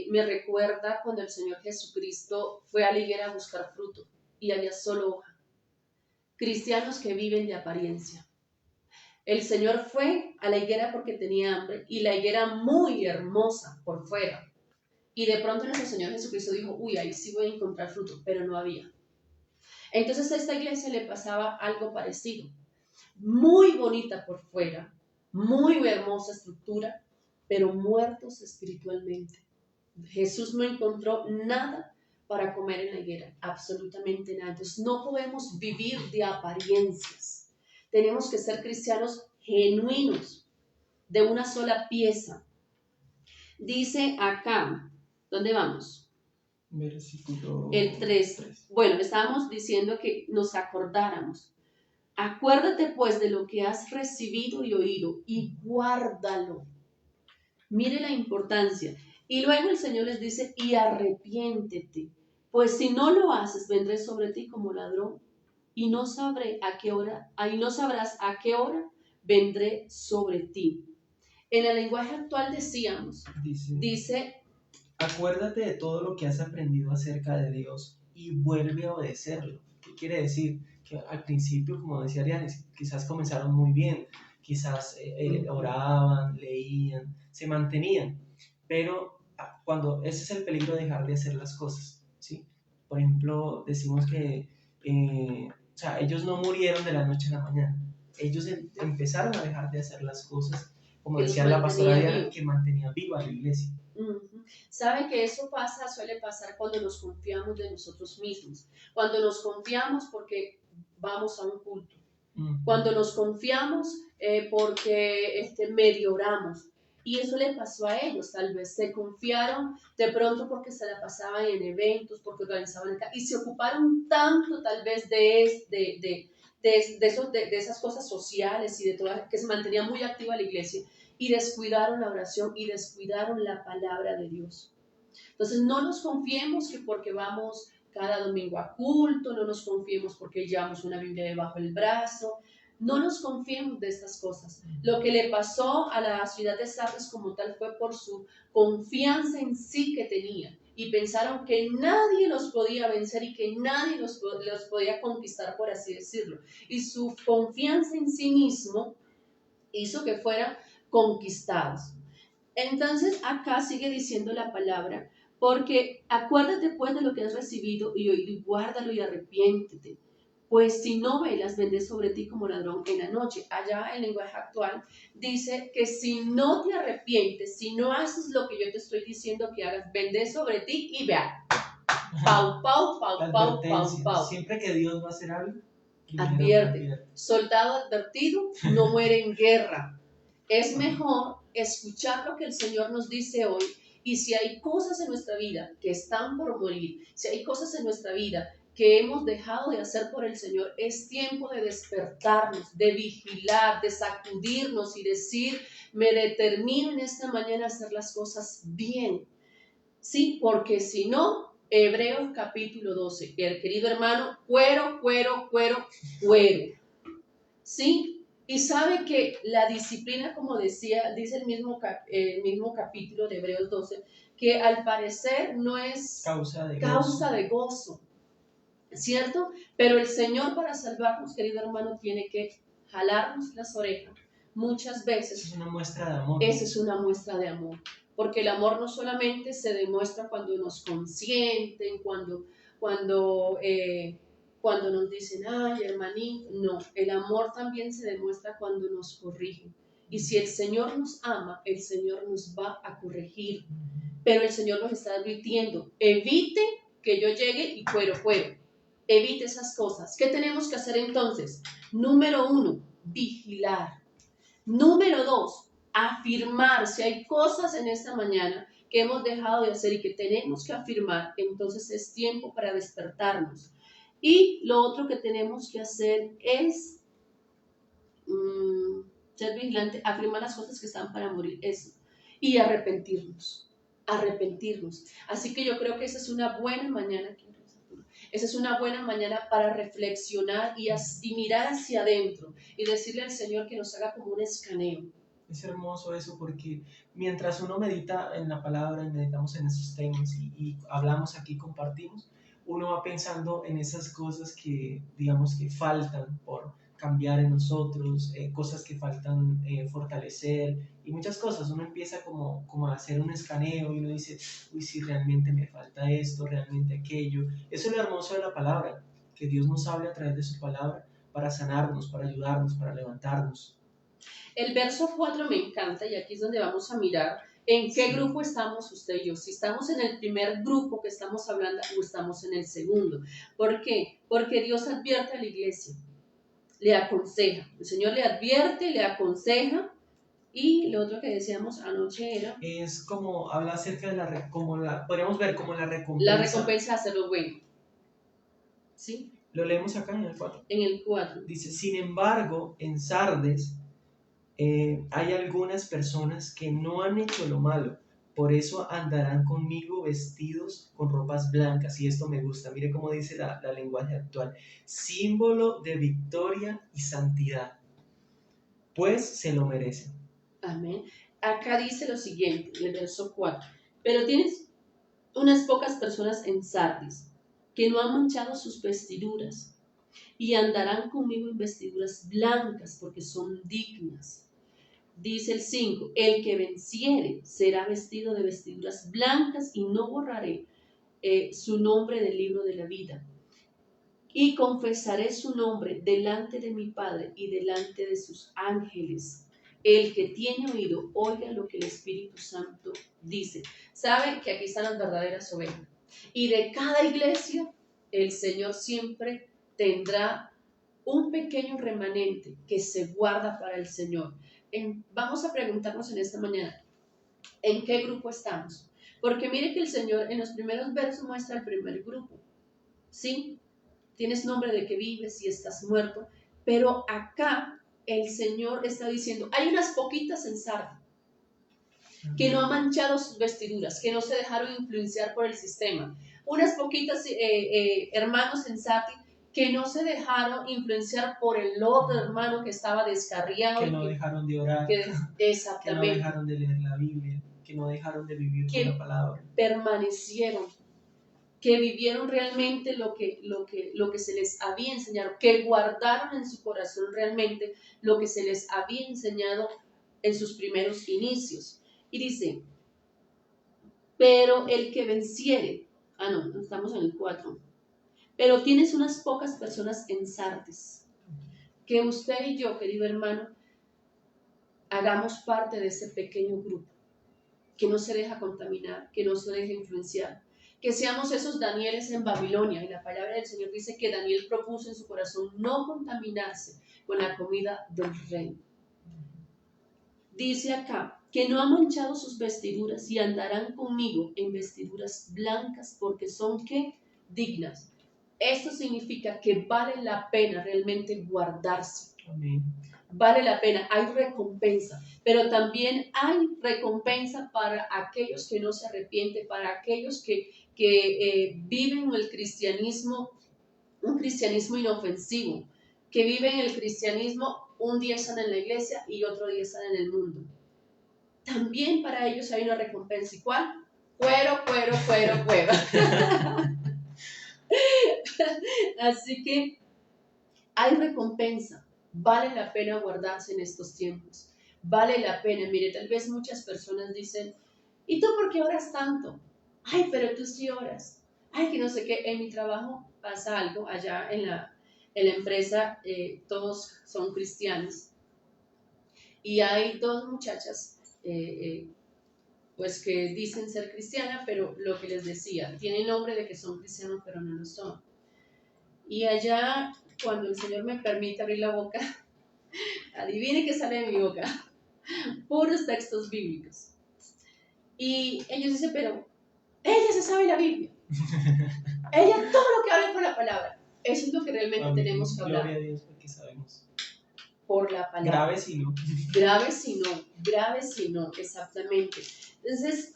me recuerda cuando el Señor Jesucristo fue a la higuera a buscar fruto y había solo hoja. Cristianos que viven de apariencia. El Señor fue a la higuera porque tenía hambre y la higuera muy hermosa por fuera. Y de pronto nuestro Señor Jesucristo dijo, uy, ahí sí voy a encontrar fruto, pero no había. Entonces a esta iglesia le pasaba algo parecido. Muy bonita por fuera, muy hermosa estructura, pero muertos espiritualmente. Jesús no encontró nada para comer en la higuera, absolutamente nada. Entonces no podemos vivir de apariencias. Tenemos que ser cristianos genuinos, de una sola pieza. Dice acá, ¿dónde vamos? Versículo el 3. Bueno, estábamos diciendo que nos acordáramos. Acuérdate pues de lo que has recibido y oído y guárdalo. Mire la importancia. Y luego el Señor les dice, y arrepiéntete, pues si no lo haces, vendré sobre ti como ladrón y no sabré a qué hora, ahí no sabrás a qué hora vendré sobre ti. En el lenguaje actual decíamos, dice, acuérdate de todo lo que has aprendido acerca de Dios y vuelve a obedecerlo. ¿Qué quiere decir? Que al principio, como decía Ariane, quizás comenzaron muy bien, quizás oraban, leían, se mantenían, pero cuando ese es el peligro de dejar de hacer las cosas, ¿sí? Por ejemplo, decimos que o sea, ellos no murieron de la noche a la mañana, ellos empezaron a dejar de hacer las cosas, como que decía los la pastora mantenía Diana, vivos. que mantenía viva la iglesia. ¿Sabe que eso suele pasar cuando nos confiamos de nosotros mismos? Cuando nos confiamos porque vamos a un culto. Cuando nos confiamos porque medio oramos. Y eso le pasó a ellos, tal vez se confiaron de pronto porque se la pasaban en eventos, porque organizaban y se ocuparon tanto tal vez de esas cosas sociales y de todas, que se mantenía muy activa la iglesia, y descuidaron la oración y descuidaron la palabra de Dios. Entonces no nos confiemos que porque vamos cada domingo a culto, no nos confiemos porque llevamos una Biblia debajo del brazo, no nos confiemos de estas cosas. Lo que le pasó a la ciudad de Sardes como tal fue por su confianza en sí que tenía y pensaron que nadie los podía vencer y que nadie los podía conquistar, por así decirlo. Y su confianza en sí mismo hizo que fueran conquistados. Entonces acá sigue diciendo la palabra, porque acuérdate pues de lo que has recibido y oído y guárdalo y arrepiéntete, pues si no velas, vendré sobre ti como ladrón en la noche. Allá el lenguaje actual dice que si no te arrepientes, si no haces lo que yo te estoy diciendo que hagas, vendré sobre ti y vea, pau, pau, pau, pau, pau, pau. Siempre que Dios va a hacer algo, advierte. Soldado advertido no muere en guerra. Es mejor escuchar lo que el Señor nos dice hoy, y si hay cosas en nuestra vida que están por morir, si hay cosas en nuestra vida que hemos dejado de hacer por el Señor, es tiempo de despertarnos, de vigilar, de sacudirnos y decir, me determino en esta mañana a hacer las cosas bien. Sí, porque si no, Hebreos capítulo 12, el querido hermano, cuero. ¿Sí? Y sabe que la disciplina, como decía, dice el mismo capítulo de Hebreos 12, que al parecer no es causa de gozo, ¿cierto? Pero el Señor, para salvarnos, querido hermano, tiene que jalarnos las orejas, muchas Eso veces es una muestra de amor. esa es una muestra de amor. Porque el amor no solamente se demuestra cuando nos consienten, cuando nos dicen, ay, hermanito. No, el amor también se demuestra cuando nos corrigen. Y si el Señor nos ama, el Señor nos va a corregir. Pero el Señor nos está advirtiendo, evite que yo llegue y cuero. Evite esas cosas. ¿Qué tenemos que hacer entonces? Número 1, vigilar. Número 2, afirmar. Si hay cosas en esta mañana que hemos dejado de hacer y que tenemos que afirmar, entonces es tiempo para despertarnos. Y lo otro que tenemos que hacer es ser vigilante, afirmar las cosas que están para morir, eso. Y arrepentirnos. Así que yo creo que esa es una buena mañana. Esa es una buena mañana para reflexionar y mirar hacia adentro y decirle al Señor que nos haga como un escaneo. Es hermoso eso porque mientras uno medita en la palabra y meditamos en esos temas y hablamos aquí, compartimos, uno va pensando en esas cosas que, digamos, que faltan por cambiar en nosotros, cosas que faltan fortalecer y muchas cosas. Uno empieza como a hacer un escaneo y uno dice, uy, sí, realmente me falta esto, realmente aquello. Eso es lo hermoso de la palabra, que Dios nos hable a través de su palabra para sanarnos, para ayudarnos, para levantarnos. El verso 4 me encanta y aquí es donde vamos a mirar en qué grupo estamos usted y yo. Si estamos en el primer grupo que estamos hablando o estamos en el segundo. ¿Por qué? Porque Dios advierte a la iglesia, le aconseja. El Señor le advierte, le aconseja. Y lo otro que decíamos anoche era... Es como, habla acerca de podríamos ver como la recompensa. La recompensa de hacer lo bueno. ¿Sí? Lo leemos acá en el 4. En el 4. Dice, sin embargo, en Sardes hay algunas personas que no han hecho lo malo, por eso andarán conmigo vestidos con ropas blancas. Y esto me gusta, mire cómo dice la lenguaje actual, símbolo de victoria y santidad, pues se lo merecen. Amén. Acá dice lo siguiente, en el verso 4, pero tienes unas pocas personas en Sardis que no han manchado sus vestiduras y andarán conmigo en vestiduras blancas porque son dignas. Dice el 5, el que venciere será vestido de vestiduras blancas y no borraré su nombre del libro de la vida. Y confesaré su nombre delante de mi Padre y delante de sus ángeles. El que tiene oído, oiga lo que el Espíritu Santo dice. Saben que aquí están las verdaderas ovejas. Y de cada iglesia, el Señor siempre tendrá un pequeño remanente que se guarda para el Señor. Vamos a preguntarnos en esta mañana, ¿en qué grupo estamos? Porque mire que el Señor en los primeros versos muestra el primer grupo. ¿Sí? Tienes nombre de que vives y estás muerto. Pero acá el Señor está diciendo, hay unas poquitas en Sardes que no han manchado sus vestiduras, que no se dejaron influenciar por el sistema. Unas poquitas hermanos en Sardes que no se dejaron influenciar por el otro hermano que estaba descarriado. Que no dejaron de orar, exactamente. Que no dejaron de leer la Biblia, que no dejaron de vivir con la palabra. Permanecieron, que vivieron realmente lo que se les había enseñado, que guardaron en su corazón realmente lo que se les había enseñado en sus primeros inicios. Y dice, pero el que venciere, no estamos en el 4, pero tienes unas pocas personas en Sardes, que usted y yo, querido hermano, hagamos parte de ese pequeño grupo, que no se deja contaminar, que no se deja influenciar, que seamos esos Danieles en Babilonia. Y la palabra del Señor dice que Daniel propuso en su corazón no contaminarse con la comida del rey. Dice acá, que no han manchado sus vestiduras y andarán conmigo en vestiduras blancas porque son ¿qué? Dignas. Esto significa que vale la pena realmente guardarse. Amén. Vale la pena, hay recompensa, pero también hay recompensa para aquellos que no se arrepienten, para aquellos que viven el cristianismo, un cristianismo inofensivo, que viven el cristianismo, un día están en la iglesia y otro día están en el mundo. También para ellos hay una recompensa. ¿Y cuál? Cuero. Así que hay recompensa. Vale la pena guardarse en estos tiempos. Vale la pena. Mire, tal vez muchas personas dicen, ¿y tú por qué oras tanto? Ay, pero tú sí oras. Ay, que no sé qué. En mi trabajo pasa algo allá en la empresa, todos son cristianos. Y hay dos muchachas, pues que dicen ser cristianas, pero lo que les decía, tienen nombre de que son cristianos, pero no lo son. Y allá, cuando el Señor me permite abrir la boca, adivine qué sale de mi boca, puros textos bíblicos. Y ellos dicen, pero ella se sabe la Biblia. Ella todo lo que habla por la palabra. Eso es lo que realmente Amén. tenemos que hablar. Gloria a Dios porque sabemos. Por la palabra. Grave si no. Grave si no, exactamente. Entonces,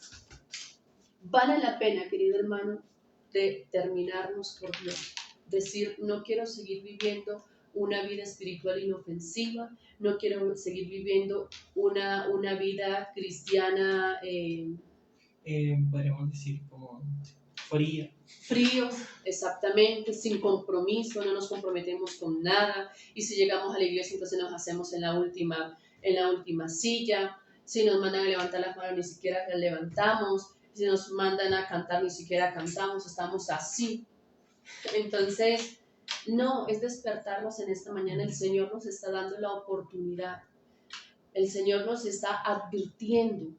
vale la pena, querido hermano, determinarnos por Dios. Decir, no quiero seguir viviendo una vida espiritual inofensiva, no quiero seguir viviendo una vida cristiana podríamos decir como fría. fríos, exactamente, sin compromiso, no nos comprometemos con nada, y si llegamos a la iglesia entonces nos hacemos en la última silla, si nos mandan a levantar las manos ni siquiera las levantamos, si nos mandan a cantar ni siquiera cantamos, estamos así. Entonces, no, es despertarnos en esta mañana, el Señor nos está dando la oportunidad, el Señor nos está advirtiendo.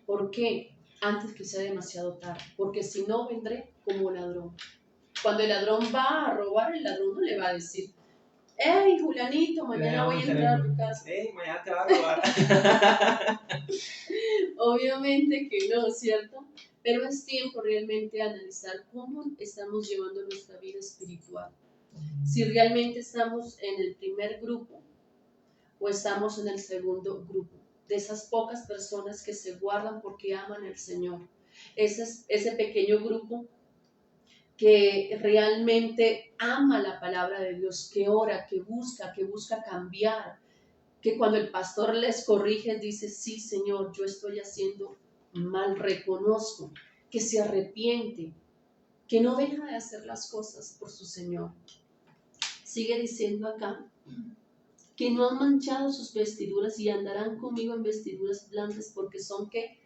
¿Por qué? Antes que sea demasiado tarde, porque si no vendré como ladrón. Cuando el ladrón va a robar, el ladrón no le va a decir, hey, Julianito, mañana voy a entrar a tu casa. Hey, mañana te va a robar. Obviamente que no, ¿cierto? Pero es tiempo realmente de analizar cómo estamos llevando nuestra vida espiritual. Si realmente estamos en el primer grupo o estamos en el segundo grupo. De esas pocas personas que se guardan porque aman al Señor. Ese pequeño grupo que realmente ama la palabra de Dios, que ora, que busca cambiar, que cuando el pastor les corrige dice, sí Señor, yo estoy haciendo mal, reconozco, que se arrepiente, que no deja de hacer las cosas por su Señor. Sigue diciendo acá, que no han manchado sus vestiduras y andarán conmigo en vestiduras blancas porque son que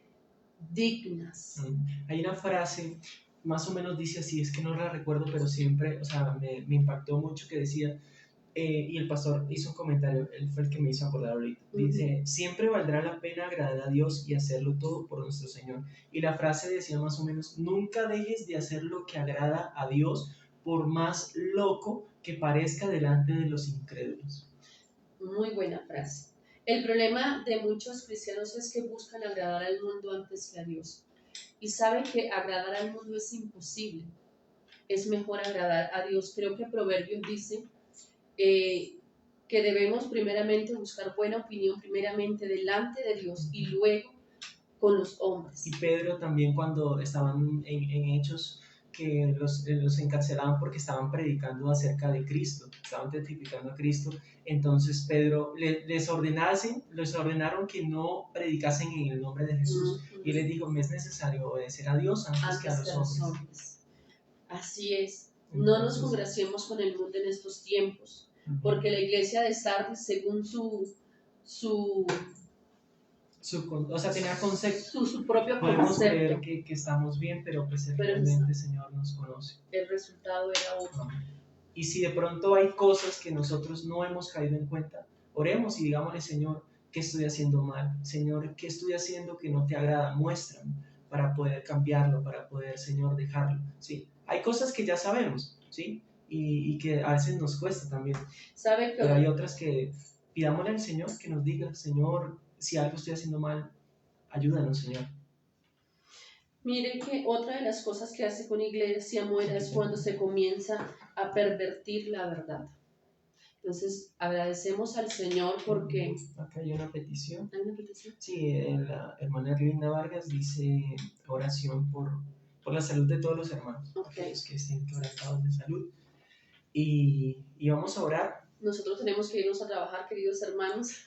dignas. Hay una frase, más o menos dice así, es que no la recuerdo, pero siempre, o sea, me impactó mucho que decía, y el pastor hizo un comentario, él fue el que me hizo acordar ahorita, dice, siempre valdrá la pena agradar a Dios y hacerlo todo por nuestro Señor. Y la frase decía más o menos, nunca dejes de hacer lo que agrada a Dios, por más loco que parezca delante de los incrédulos. Muy buena frase. El problema de muchos cristianos es que buscan agradar al mundo antes que a Dios. Y saben que agradar al mundo es imposible. Es mejor agradar a Dios. Creo que Proverbios dice que debemos primeramente buscar buena opinión, primeramente delante de Dios y luego con los hombres. Y Pedro también cuando estaban en Hechos, que los encarcelaban porque estaban predicando acerca de Cristo, estaban testificando a Cristo, entonces Pedro les ordenaron que no predicasen en el nombre de Jesús, y les dijo, me es necesario obedecer a Dios antes que a los hombres. Así es, no nos congraciemos con el mundo en estos tiempos, porque la iglesia de Sardis, según o sea, tenía concepto. Su propio podemos concepto. creer que estamos bien, pero pues realmente el Señor nos conoce. El resultado era otro. Y si de pronto hay cosas que nosotros no hemos caído en cuenta, oremos y digámosle, Señor, ¿qué estoy haciendo mal? Señor, ¿qué estoy haciendo que no te agrada? Muéstrame para poder cambiarlo, para poder, Señor, dejarlo. ¿Sí? Hay cosas que ya sabemos, ¿sí? Y que a veces nos cuesta también. Pero hay otras que pidámosle al Señor que nos diga, Señor, si algo estoy haciendo mal, ayúdanos, Señor. Mire que otra de las cosas que hace con Iglesia Muera es cuando se comienza a pervertir la verdad. Entonces, agradecemos al Señor porque... Acá hay una petición. ¿Hay una petición? Sí, la hermana Erlinda Vargas dice oración por la salud de todos los hermanos, aquellos que estén quebrantados de salud. Y vamos a orar. Nosotros tenemos que irnos a trabajar, queridos hermanos.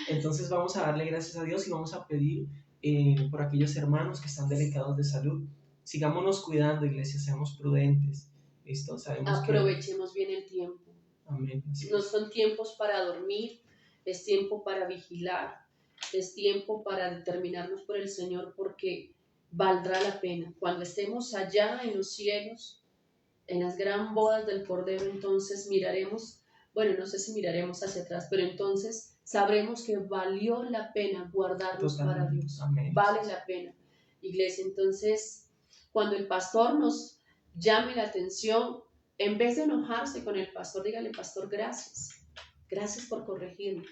Entonces vamos a darle gracias a Dios y vamos a pedir por aquellos hermanos que están delicados de salud. Sigámonos cuidando, iglesia, seamos prudentes. ¿Listo? Sabemos aprovechemos bien el tiempo. Amén. No son tiempos para dormir, es tiempo para vigilar, es tiempo para determinarnos por el Señor, porque valdrá la pena. Cuando estemos allá en los cielos, en las gran bodas del Cordero, entonces miraremos, bueno, no sé si miraremos hacia atrás, pero entonces sabremos que valió la pena guardarnos para Dios. Amén. Vale la pena, iglesia. Entonces, cuando el pastor nos llame la atención, en vez de enojarse con el pastor, dígale, pastor, gracias. Gracias por corregirme.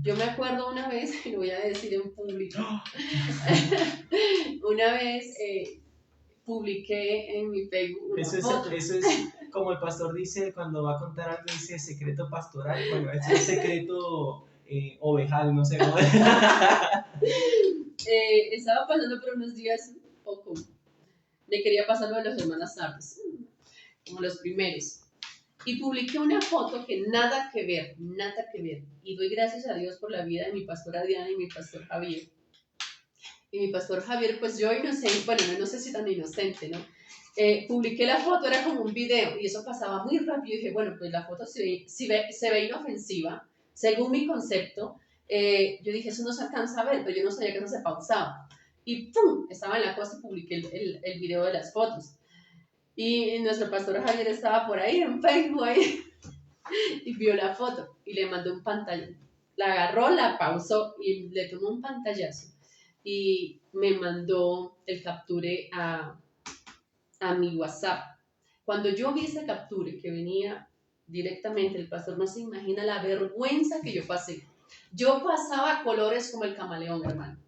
Yo me acuerdo una vez, y lo voy a decir en público, una vez publiqué en mi Facebook una foto. Eso es como el pastor dice cuando va a contar algo, dice secreto pastoral. Bueno, eso es secreto ovejal, no sé cómo. Estaba pasando por unos días un poco. Me quería pasar lo de las hermanas Sardes, como los primeros. Y publiqué una foto que nada que ver, nada que ver. Y doy gracias a Dios por la vida de mi pastora Diana y mi pastor Javier. Y mi pastor Javier, pues yo inocente, bueno, no sé si tan inocente, ¿no? Publiqué la foto, era como un video, y eso pasaba muy rápido. Y dije, bueno, pues la foto se ve inofensiva, según mi concepto. Yo dije, eso no se alcanza a ver, pero yo no sabía que eso se pausaba. Y ¡pum! Estaba en la costa y publiqué el video de las fotos. Y nuestro pastor Javier estaba por ahí en Facebook ahí, y vio la foto y le mandó un pantallazo. La agarró, la pausó y le tomó un pantallazo. Y me mandó el capture a mi WhatsApp. Cuando yo vi ese capture que venía directamente, el pastor no se imagina la vergüenza que yo pasé. Yo pasaba colores como el camaleón, hermano.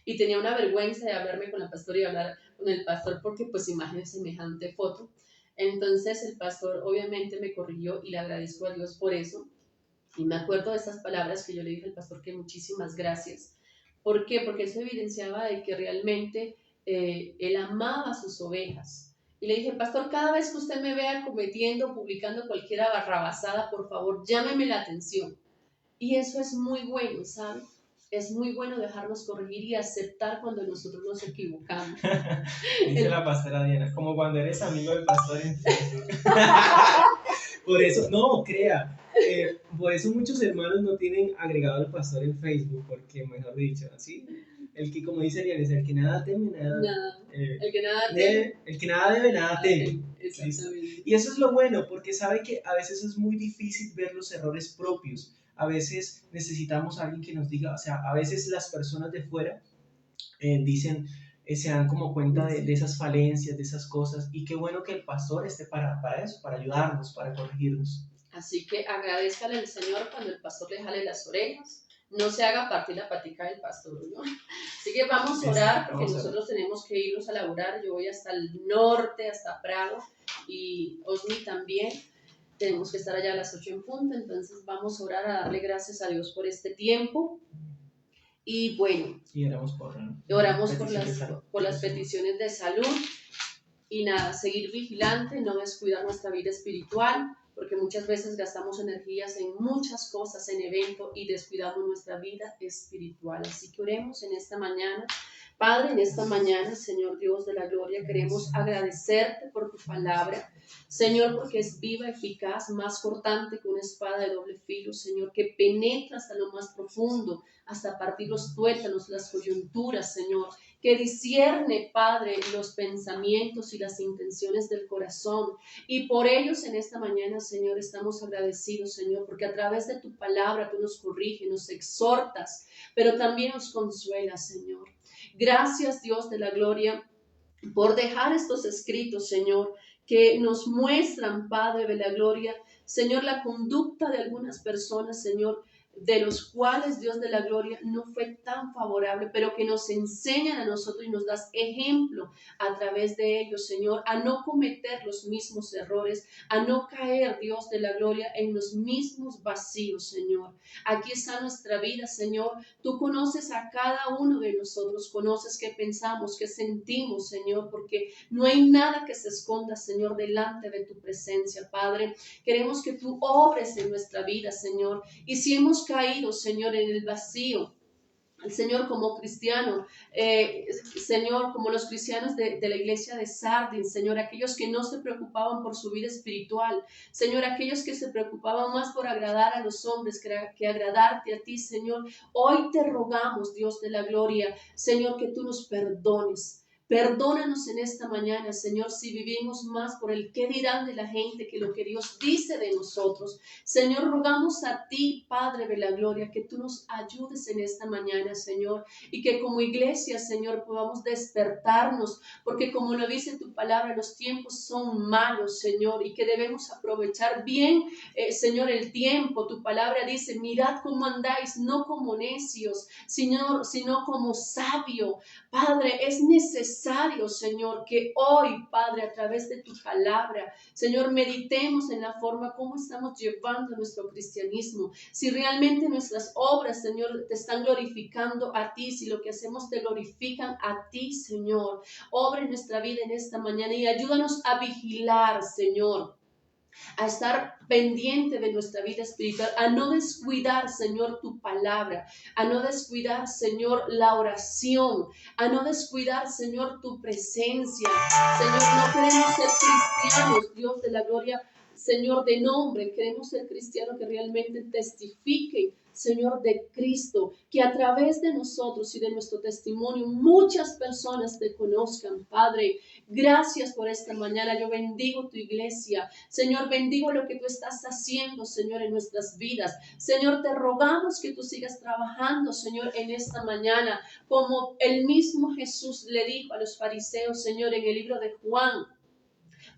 Y tenía una vergüenza de hablarme con la pastora y hablar con el pastor porque pues imagínense semejante foto. Entonces el pastor obviamente me corrigió y le agradezco a Dios por eso. Y me acuerdo de estas palabras que yo le dije al pastor, que muchísimas gracias. ¿Por qué? Porque eso evidenciaba de que realmente él amaba a sus ovejas. Y le dije, pastor, cada vez que usted me vea cometiendo, publicando cualquier barrabasada, por favor, llámeme la atención. Y eso es muy bueno, ¿sabe? Es muy bueno dejarnos corregir y aceptar cuando nosotros nos equivocamos. Dice la pastora Diana, como cuando eres amigo del pastor en Facebook. Por eso, no, crea. Por eso muchos hermanos no tienen agregado al pastor en Facebook, porque, mejor dicho, así, el que, como dice Ariel, es el que nada teme, nada. El que nada teme. El que nada debe, nada teme. Exactamente. Y eso es lo bueno, porque sabe que a veces es muy difícil ver los errores propios. A veces necesitamos a alguien que nos diga, o sea, a veces las personas de fuera dicen, se dan como cuenta de esas falencias, de esas cosas, y qué bueno que el pastor esté para eso, para ayudarnos, para corregirnos. Así que agradezcale al Señor cuando el pastor le jale las orejas, no se haga partir la patica del pastor, ¿no? Así que vamos a orar, porque nosotros tenemos que irnos a laburar. Yo voy hasta el norte, hasta Prago, y Osmi también. Tenemos que estar allá a las 8 en punto, entonces vamos a orar, a darle gracias a Dios por este tiempo. Y bueno, y oramos por las peticiones de salud. Y nada, seguir vigilante, no descuidar nuestra vida espiritual, porque muchas veces gastamos energías en muchas cosas, en eventos, y descuidamos nuestra vida espiritual. Así que oremos en esta mañana. Padre, en esta mañana, Señor Dios de la gloria, queremos agradecerte por tu palabra, Señor, porque es viva, eficaz, más cortante que una espada de doble filo, Señor, que penetra hasta lo más profundo, hasta partir los tuétanos, las coyunturas, Señor, que discierne, Padre, los pensamientos y las intenciones del corazón. Y por ellos en esta mañana, Señor, estamos agradecidos, Señor, porque a través de tu palabra tú nos corriges, nos exhortas, pero también nos consuelas, Señor. Gracias, Dios de la gloria, por dejar estos escritos, Señor, que nos muestran, Padre de la gloria, Señor, la conducta de algunas personas, Señor, de los cuales, Dios de la gloria, no fue tan favorable, pero que nos enseñan a nosotros y nos das ejemplo a través de ellos, Señor, a no cometer los mismos errores, a no caer, Dios de la gloria, en los mismos vacíos, Señor. Aquí está nuestra vida, Señor. Tú conoces a cada uno de nosotros, conoces qué pensamos, qué sentimos, Señor, porque no hay nada que se esconda, Señor, delante de tu presencia, Padre. Queremos que tú obres en nuestra vida, Señor, y si hemos caído, Señor, en el vacío, Señor, como cristiano, Señor, como los cristianos de la iglesia de Sardis, Señor, aquellos que no se preocupaban por su vida espiritual, Señor, aquellos que se preocupaban más por agradar a los hombres que agradarte a ti, Señor, hoy te rogamos, Dios de la gloria, Señor, que tú nos perdones. Perdónanos en esta mañana, Señor, si vivimos más por el qué dirán de la gente que lo que Dios dice de nosotros. Señor, rogamos a ti, Padre de la gloria, que tú nos ayudes en esta mañana, Señor, y que como iglesia, Señor, podamos despertarnos, porque como lo dice tu palabra, los tiempos son malos, Señor, y que debemos aprovechar bien, Señor, el tiempo. Tu palabra dice, mirad cómo andáis, no como necios, Señor, sino como sabio. Padre, es necesario, Señor, que hoy, Padre, a través de tu palabra, Señor, meditemos en la forma como estamos llevando nuestro cristianismo. Si realmente nuestras obras, Señor, te están glorificando a ti, si lo que hacemos te glorifican a ti, Señor. Obra en nuestra vida en esta mañana y ayúdanos a vigilar, Señor, a estar pendiente de nuestra vida espiritual, a no descuidar, Señor, tu palabra, a no descuidar, Señor, la oración, a no descuidar, Señor, tu presencia. Señor, no queremos ser cristianos, Dios de la gloria, Señor, de nombre, queremos ser cristianos que realmente testifiquen, Señor, de Cristo, que a través de nosotros y de nuestro testimonio muchas personas te conozcan, Padre. Gracias por esta mañana. Yo bendigo tu iglesia. Señor, bendigo lo que tú estás haciendo, Señor, en nuestras vidas. Señor, te rogamos que tú sigas trabajando, Señor, en esta mañana, como el mismo Jesús le dijo a los fariseos, Señor, en el libro de Juan.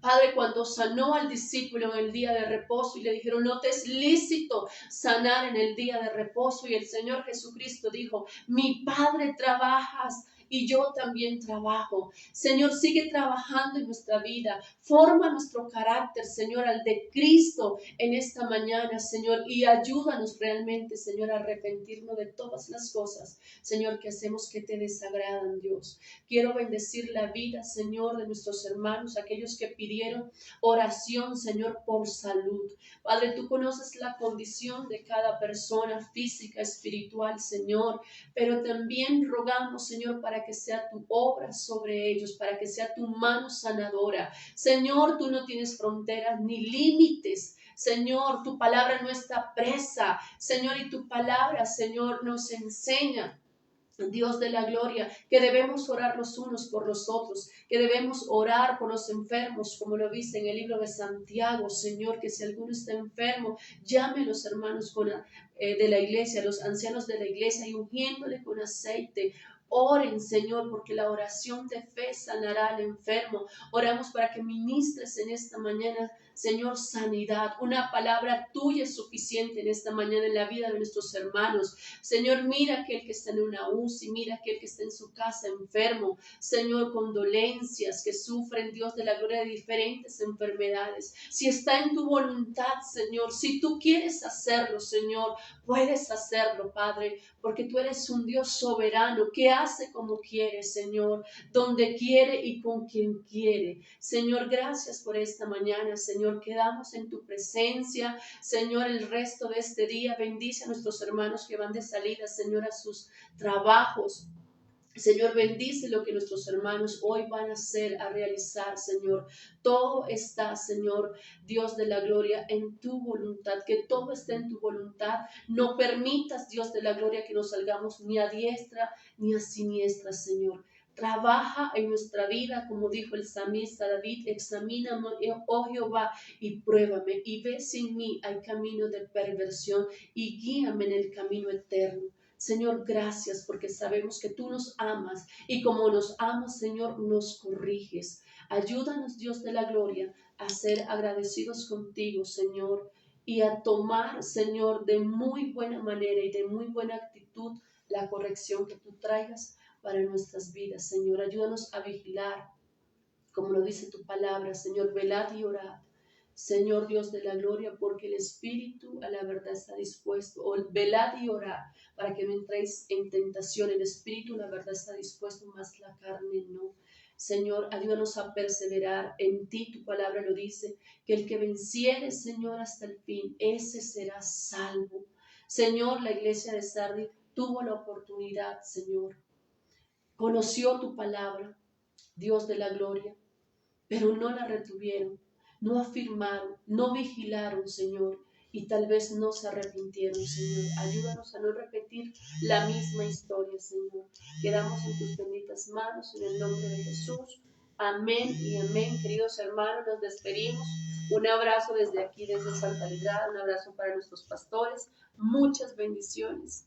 Padre, cuando sanó al discípulo en el día de reposo y le dijeron, no te es lícito sanar en el día de reposo. Y el Señor Jesucristo dijo, mi Padre trabaja y yo también trabajo. Señor, sigue trabajando en nuestra vida. Forma nuestro carácter, Señor, al de Cristo en esta mañana, Señor. Y ayúdanos realmente, Señor, a arrepentirnos de todas las cosas, Señor, que hacemos que te desagradan, Dios. Quiero bendecir la vida, Señor, de nuestros hermanos, aquellos que pidieron oración, Señor, por salud. Padre, tú conoces la condición de cada persona física, espiritual, Señor, pero también rogamos, Señor, para que sea tu obra sobre ellos, para que sea tu mano sanadora. Señor, tú no tienes fronteras ni límites. Señor, tu palabra no está presa. Señor, y tu palabra, Señor, nos enseña, Dios de la gloria, que debemos orar los unos por los otros, que debemos orar por los enfermos, como lo dice en el libro de Santiago, Señor, que si alguno está enfermo, llame a los hermanos de la iglesia, a los ancianos de la iglesia y ungiéndole con aceite. Oren, Señor, porque la oración de fe sanará al enfermo. Oramos para que ministres en esta mañana, Señor, sanidad. Una palabra tuya es suficiente en esta mañana en la vida de nuestros hermanos. Señor, mira aquel que está en una UCI, mira aquel que está en su casa enfermo. Señor, con dolencias, que sufren, Dios de la gloria, de diferentes enfermedades. Si está en tu voluntad, Señor, si tú quieres hacerlo, Señor, puedes hacerlo, Padre, porque tú eres un Dios soberano que hace como quiere, Señor, donde quiere y con quien quiere. Señor, gracias por esta mañana, Señor, quedamos en tu presencia. Señor, el resto de este día bendice a nuestros hermanos que van de salida, Señor, a sus trabajos. Señor, bendice lo que nuestros hermanos hoy van a hacer, a realizar, Señor. Todo está, Señor, Dios de la gloria, en tu voluntad, que todo esté en tu voluntad. No permitas, Dios de la gloria, que nos salgamos ni a diestra ni a siniestra, Señor. Trabaja en nuestra vida, como dijo el salmista David, examíname, oh Jehová, y pruébame, y ve si en mí hay camino de perversión, y guíame en el camino eterno. Señor, gracias porque sabemos que tú nos amas y como nos amas, Señor, nos corriges. Ayúdanos, Dios de la gloria, a ser agradecidos contigo, Señor, y a tomar, Señor, de muy buena manera y de muy buena actitud la corrección que tú traigas para nuestras vidas, Señor. Ayúdanos a vigilar, como lo dice tu palabra, Señor, velad y orad. Señor Dios de la gloria, porque el Espíritu a la verdad está dispuesto. Velad y orad para que no entréis en tentación. El Espíritu, la verdad, está dispuesto, mas la carne no. Señor, ayúdanos a perseverar en ti. Tu palabra lo dice, que el que venciere, Señor, hasta el fin, ese será salvo. Señor, la iglesia de Sardis tuvo la oportunidad, Señor, conoció tu palabra, Dios de la gloria, pero no la retuvieron, no afirmaron, no vigilaron, Señor, y tal vez no se arrepintieron, Señor. Ayúdanos a no repetir la misma historia, Señor. Quedamos en tus benditas manos, en el nombre de Jesús. Amén y amén. Queridos hermanos, nos despedimos. Un abrazo desde aquí, desde Santa Librada, un abrazo para nuestros pastores. Muchas bendiciones.